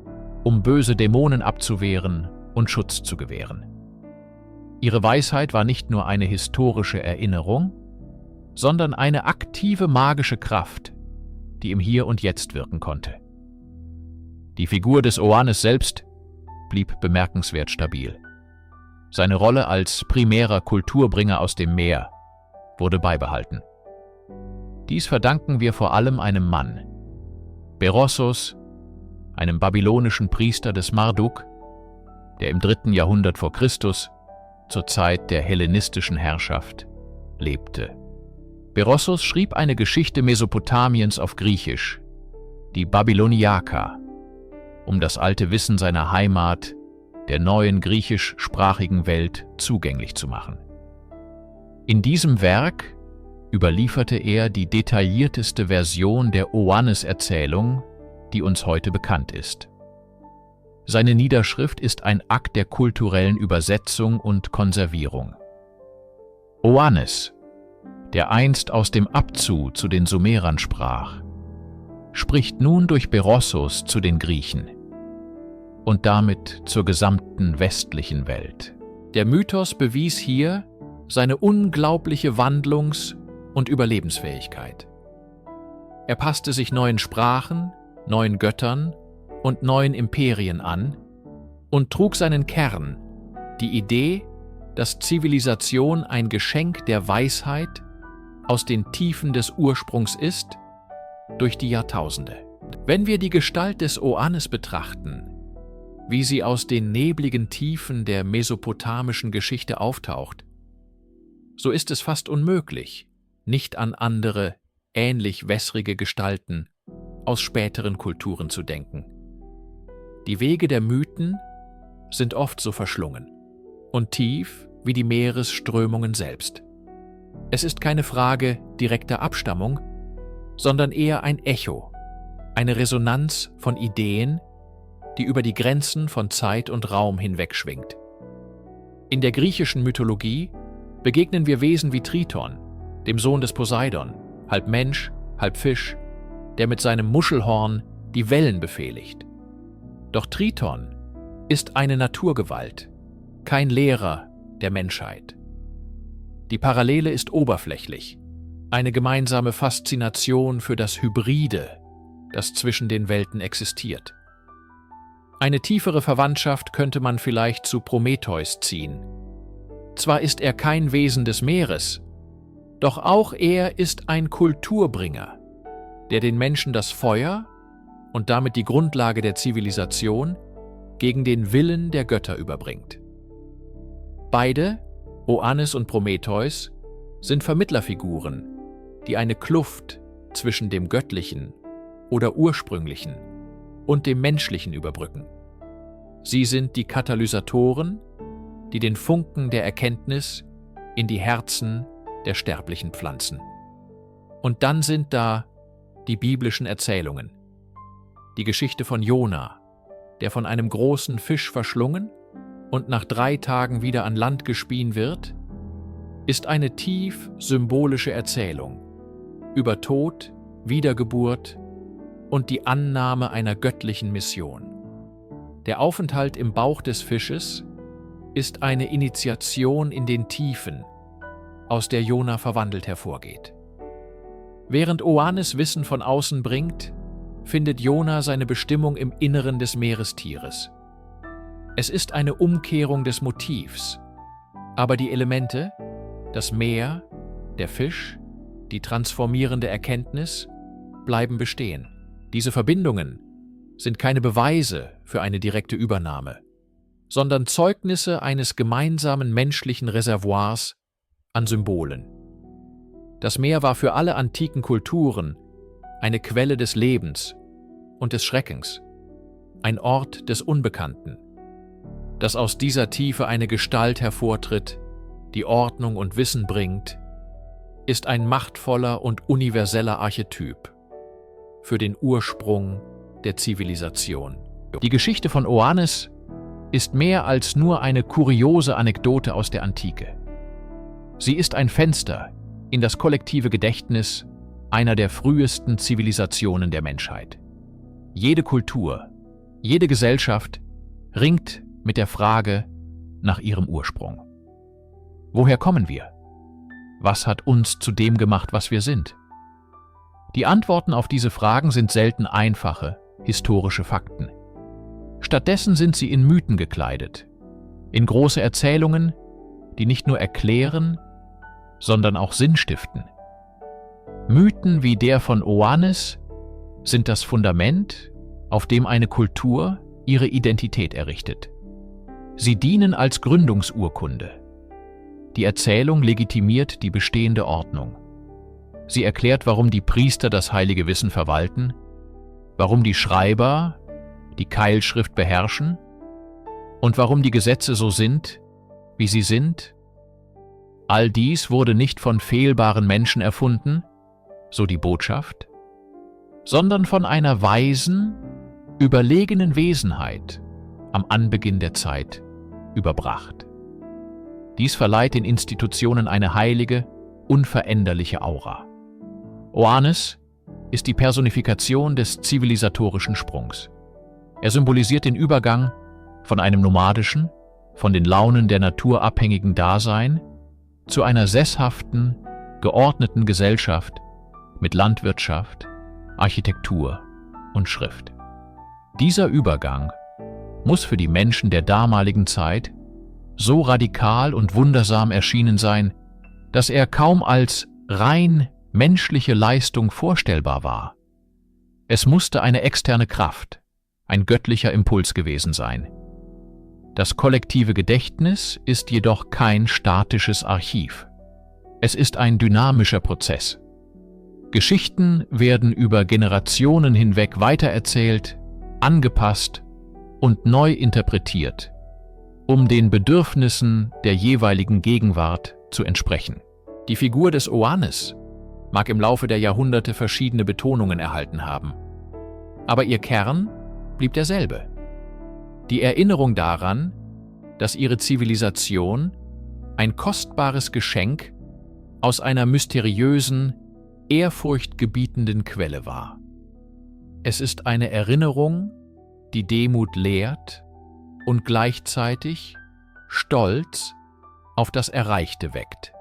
Speaker 1: um böse Dämonen abzuwehren und Schutz zu gewähren. Ihre Weisheit war nicht nur eine historische Erinnerung, sondern eine aktive magische Kraft, die im Hier und Jetzt wirken konnte. Die Figur des Oannes selbst blieb bemerkenswert stabil. Seine Rolle als primärer Kulturbringer aus dem Meer wurde beibehalten. Dies verdanken wir vor allem einem Mann, Berossos, einem babylonischen Priester des Marduk, der im 3. Jahrhundert vor Christus, zur Zeit der hellenistischen Herrschaft, lebte. Berossos schrieb eine Geschichte Mesopotamiens auf Griechisch, die Babyloniaka, um das alte Wissen seiner Heimat, der neuen griechischsprachigen Welt, zugänglich zu machen. In diesem Werk überlieferte er die detaillierteste Version der Oannes-Erzählung, die uns heute bekannt ist. Seine Niederschrift ist ein Akt der kulturellen Übersetzung und Konservierung. Oannes, der einst aus dem Abzu zu den Sumerern sprach, spricht nun durch Berossos zu den Griechen und damit zur gesamten westlichen Welt. Der Mythos bewies hier seine unglaubliche Wandlungs- und Überlebensfähigkeit. Er passte sich neuen Sprachen, neuen Göttern und neuen Imperien an und trug seinen Kern, die Idee, dass Zivilisation ein Geschenk der Weisheit aus den Tiefen des Ursprungs ist, durch die Jahrtausende. Wenn wir die Gestalt des Oannes betrachten, wie sie aus den nebligen Tiefen der mesopotamischen Geschichte auftaucht, so ist es fast unmöglich, nicht an andere, ähnlich wässrige Gestalten aus späteren Kulturen zu denken. Die Wege der Mythen sind oft so verschlungen und tief wie die Meeresströmungen selbst. Es ist keine Frage direkter Abstammung, sondern eher ein Echo, eine Resonanz von Ideen, die über die Grenzen von Zeit und Raum hinwegschwingt. In der griechischen Mythologie begegnen wir Wesen wie Triton, dem Sohn des Poseidon, halb Mensch, halb Fisch, der mit seinem Muschelhorn die Wellen befehligt. Doch Triton ist eine Naturgewalt, kein Lehrer der Menschheit. Die Parallele ist oberflächlich, eine gemeinsame Faszination für das Hybride, das zwischen den Welten existiert. Eine tiefere Verwandtschaft könnte man vielleicht zu Prometheus ziehen. Zwar ist er kein Wesen des Meeres, doch auch er ist ein Kulturbringer, der den Menschen das Feuer und damit die Grundlage der Zivilisation gegen den Willen der Götter überbringt. Beide, Oannes und Prometheus, sind Vermittlerfiguren, die eine Kluft zwischen dem Göttlichen oder Ursprünglichen und dem Menschlichen überbrücken. Sie sind die Katalysatoren, die den Funken der Erkenntnis in die Herzen der Sterblichen pflanzen. Und dann sind da die biblischen Erzählungen. Die Geschichte von Jona, der von einem großen Fisch verschlungen und nach 3 Tagen wieder an Land gespien wird, ist eine tief symbolische Erzählung über Tod, Wiedergeburt und die Annahme einer göttlichen Mission. Der Aufenthalt im Bauch des Fisches ist eine Initiation in den Tiefen, aus der Jona verwandelt hervorgeht. Während Oannes Wissen von außen bringt, findet Jona seine Bestimmung im Inneren des Meerestieres. Es ist eine Umkehrung des Motivs, aber die Elemente, das Meer, der Fisch, die transformierende Erkenntnis, bleiben bestehen. Diese Verbindungen sind keine Beweise für eine direkte Übernahme, sondern Zeugnisse eines gemeinsamen menschlichen Reservoirs an Symbolen. Das Meer war für alle antiken Kulturen eine Quelle des Lebens und des Schreckens, ein Ort des Unbekannten, dass aus dieser Tiefe eine Gestalt hervortritt, die Ordnung und Wissen bringt, ist ein machtvoller und universeller Archetyp für den Ursprung der Zivilisation. Die Geschichte von Oannes ist mehr als nur eine kuriose Anekdote aus der Antike. Sie ist ein Fenster in das kollektive Gedächtnis einer der frühesten Zivilisationen der Menschheit. Jede Kultur, jede Gesellschaft ringt mit der Frage nach ihrem Ursprung. Woher kommen wir? Was hat uns zu dem gemacht, was wir sind? Die Antworten auf diese Fragen sind selten einfache, historische Fakten. Stattdessen sind sie in Mythen gekleidet, in große Erzählungen, die nicht nur erklären, sondern auch Sinn stiften. Mythen wie der von Oannes sind das Fundament, auf dem eine Kultur ihre Identität errichtet. Sie dienen als Gründungsurkunde. Die Erzählung legitimiert die bestehende Ordnung. Sie erklärt, warum die Priester das heilige Wissen verwalten, warum die Schreiber die Keilschrift beherrschen und warum die Gesetze so sind, wie sie sind. All dies wurde nicht von fehlbaren Menschen erfunden, so die Botschaft, sondern von einer weisen, überlegenen Wesenheit am Anbeginn der Zeit überbracht. Dies verleiht den Institutionen eine heilige, unveränderliche Aura. Oannes ist die Personifikation des zivilisatorischen Sprungs. Er symbolisiert den Übergang von einem nomadischen, von den Launen der Natur abhängigen Dasein zu einer sesshaften, geordneten Gesellschaft mit Landwirtschaft, Architektur und Schrift. Dieser Übergang muss für die Menschen der damaligen Zeit so radikal und wundersam erschienen sein, dass er kaum als rein menschliche Leistung vorstellbar war. Es musste eine externe Kraft, ein göttlicher Impuls gewesen sein. Das kollektive Gedächtnis ist jedoch kein statisches Archiv. Es ist ein dynamischer Prozess. Geschichten werden über Generationen hinweg weitererzählt, angepasst und neu interpretiert, um den Bedürfnissen der jeweiligen Gegenwart zu entsprechen. Die Figur des Oannes mag im Laufe der Jahrhunderte verschiedene Betonungen erhalten haben, aber ihr Kern blieb derselbe. Die Erinnerung daran, dass ihre Zivilisation ein kostbares Geschenk aus einer mysteriösen, ehrfurchtgebietenden Quelle war. Es ist eine Erinnerung, die Demut lehrt und gleichzeitig Stolz auf das Erreichte weckt.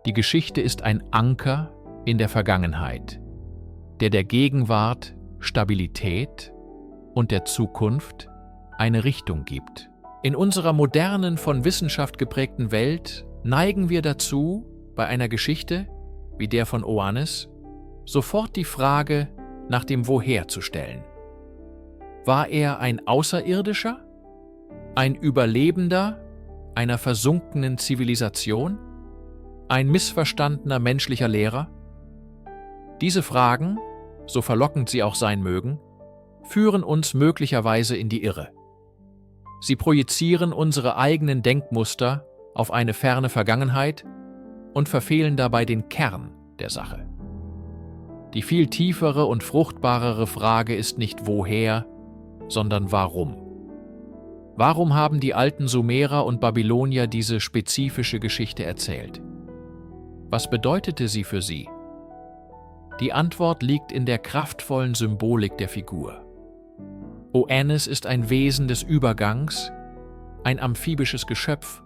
Speaker 1: Die Geschichte ist ein Anker in der Vergangenheit, der Gegenwart Stabilität und der Zukunft eine Richtung gibt. In unserer modernen, von Wissenschaft geprägten Welt neigen wir dazu, bei einer Geschichte wie der von Oannes sofort die Frage nach dem Woher zu stellen. War er ein Außerirdischer? Ein Überlebender einer versunkenen Zivilisation? Ein missverstandener menschlicher Lehrer? Diese Fragen, so verlockend sie auch sein mögen, führen uns möglicherweise in die Irre. Sie projizieren unsere eigenen Denkmuster auf eine ferne Vergangenheit und verfehlen dabei den Kern der Sache. Die viel tiefere und fruchtbarere Frage ist nicht woher, sondern warum. Warum haben die alten Sumerer und Babylonier diese spezifische Geschichte erzählt? Was bedeutete sie für sie? Die Antwort liegt in der kraftvollen Symbolik der Figur. Oannes ist ein Wesen des Übergangs, ein amphibisches Geschöpf,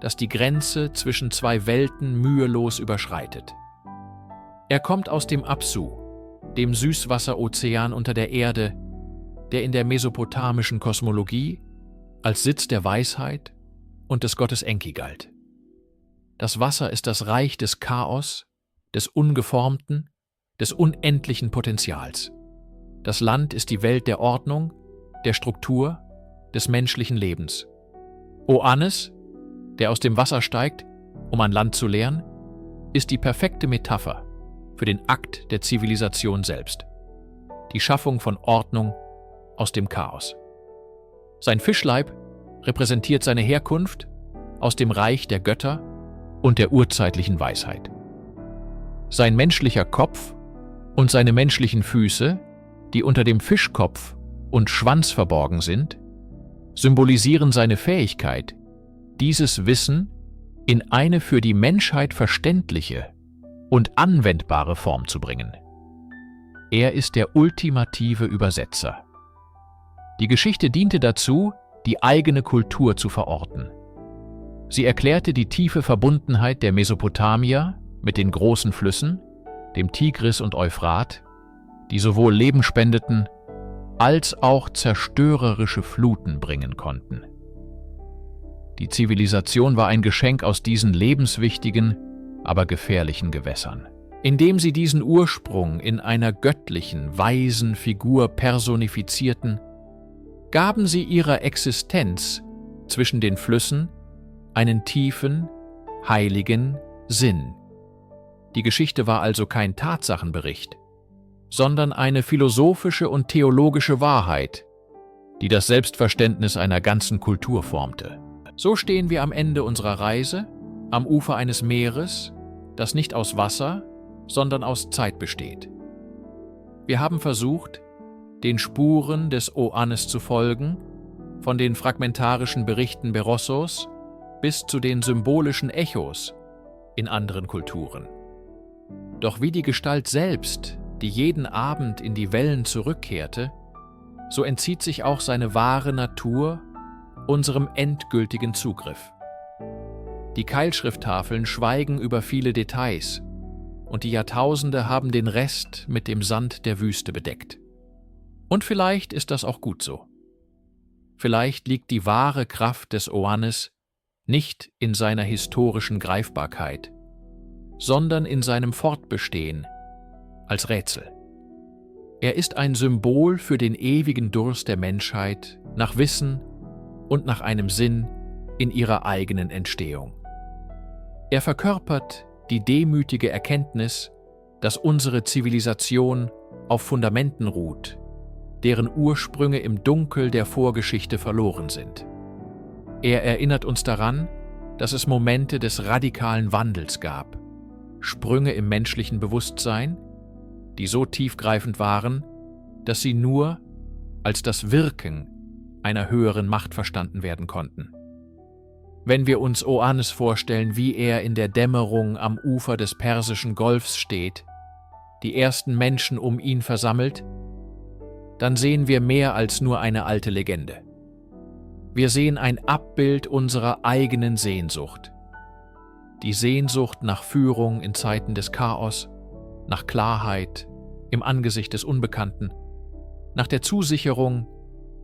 Speaker 1: das die Grenze zwischen zwei Welten mühelos überschreitet. Er kommt aus dem Apsu, dem Süßwasserozean unter der Erde, der in der mesopotamischen Kosmologie als Sitz der Weisheit und des Gottes Enki galt. Das Wasser ist das Reich des Chaos, des Ungeformten, des unendlichen Potenzials. Das Land ist die Welt der Ordnung, der Struktur, des menschlichen Lebens. Oannes, der aus dem Wasser steigt, um an Land zu leeren, ist die perfekte Metapher für den Akt der Zivilisation selbst, die Schaffung von Ordnung aus dem Chaos. Sein Fischleib repräsentiert seine Herkunft aus dem Reich der Götter und der urzeitlichen Weisheit. Sein menschlicher Kopf und seine menschlichen Füße, die unter dem Fischkopf und Schwanz verborgen sind, symbolisieren seine Fähigkeit, dieses Wissen in eine für die Menschheit verständliche und anwendbare Form zu bringen. Er ist der ultimative Übersetzer. Die Geschichte diente dazu, die eigene Kultur zu verorten. Sie erklärte die tiefe Verbundenheit der Mesopotamier mit den großen Flüssen, dem Tigris und Euphrat, die sowohl Leben spendeten, als auch zerstörerische Fluten bringen konnten. Die Zivilisation war ein Geschenk aus diesen lebenswichtigen, aber gefährlichen Gewässern. Indem sie diesen Ursprung in einer göttlichen, weisen Figur personifizierten, gaben sie ihrer Existenz zwischen den Flüssen einen tiefen, heiligen Sinn. Die Geschichte war also kein Tatsachenbericht, sondern eine philosophische und theologische Wahrheit, die das Selbstverständnis einer ganzen Kultur formte. So stehen wir am Ende unserer Reise, am Ufer eines Meeres, das nicht aus Wasser, sondern aus Zeit besteht. Wir haben versucht, den Spuren des Oannes zu folgen, von den fragmentarischen Berichten Berossos bis zu den symbolischen Echos in anderen Kulturen. Doch wie die Gestalt selbst, die jeden Abend in die Wellen zurückkehrte, so entzieht sich auch seine wahre Natur unserem endgültigen Zugriff. Die Keilschrifttafeln schweigen über viele Details und die Jahrtausende haben den Rest mit dem Sand der Wüste bedeckt. Und vielleicht ist das auch gut so. Vielleicht liegt die wahre Kraft des Oannes nicht in seiner historischen Greifbarkeit, sondern in seinem Fortbestehen als Rätsel. Er ist ein Symbol für den ewigen Durst der Menschheit nach Wissen und nach einem Sinn in ihrer eigenen Entstehung. Er verkörpert die demütige Erkenntnis, dass unsere Zivilisation auf Fundamenten ruht, deren Ursprünge im Dunkel der Vorgeschichte verloren sind. Er erinnert uns daran, dass es Momente des radikalen Wandels gab, Sprünge im menschlichen Bewusstsein, die so tiefgreifend waren, dass sie nur als das Wirken einer höheren Macht verstanden werden konnten. Wenn wir uns Oannes vorstellen, wie er in der Dämmerung am Ufer des Persischen Golfs steht, die ersten Menschen um ihn versammelt, dann sehen wir mehr als nur eine alte Legende. Wir sehen ein Abbild unserer eigenen Sehnsucht. Die Sehnsucht nach Führung in Zeiten des Chaos, nach Klarheit im Angesicht des Unbekannten, nach der Zusicherung,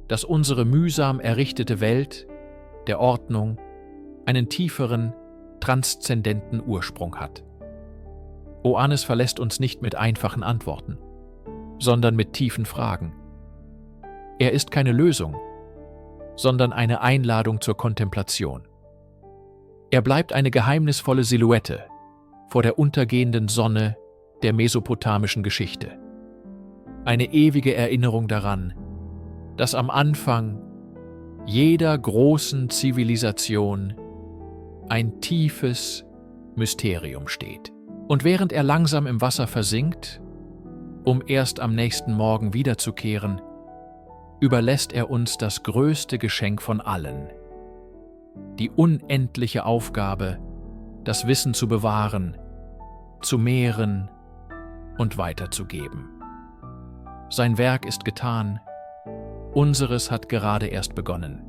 Speaker 1: dass unsere mühsam errichtete Welt, der Ordnung, einen tieferen, transzendenten Ursprung hat. Oannes verlässt uns nicht mit einfachen Antworten, sondern mit tiefen Fragen. Er ist keine Lösung, sondern eine Einladung zur Kontemplation. Er bleibt eine geheimnisvolle Silhouette vor der untergehenden Sonne der mesopotamischen Geschichte. Eine ewige Erinnerung daran, dass am Anfang jeder großen Zivilisation ein tiefes Mysterium steht. Und während er langsam im Wasser versinkt, um erst am nächsten Morgen wiederzukehren, überlässt er uns das größte Geschenk von allen: die unendliche Aufgabe, das Wissen zu bewahren, zu mehren und weiterzugeben. Sein Werk ist getan, Unseres hat gerade erst begonnen.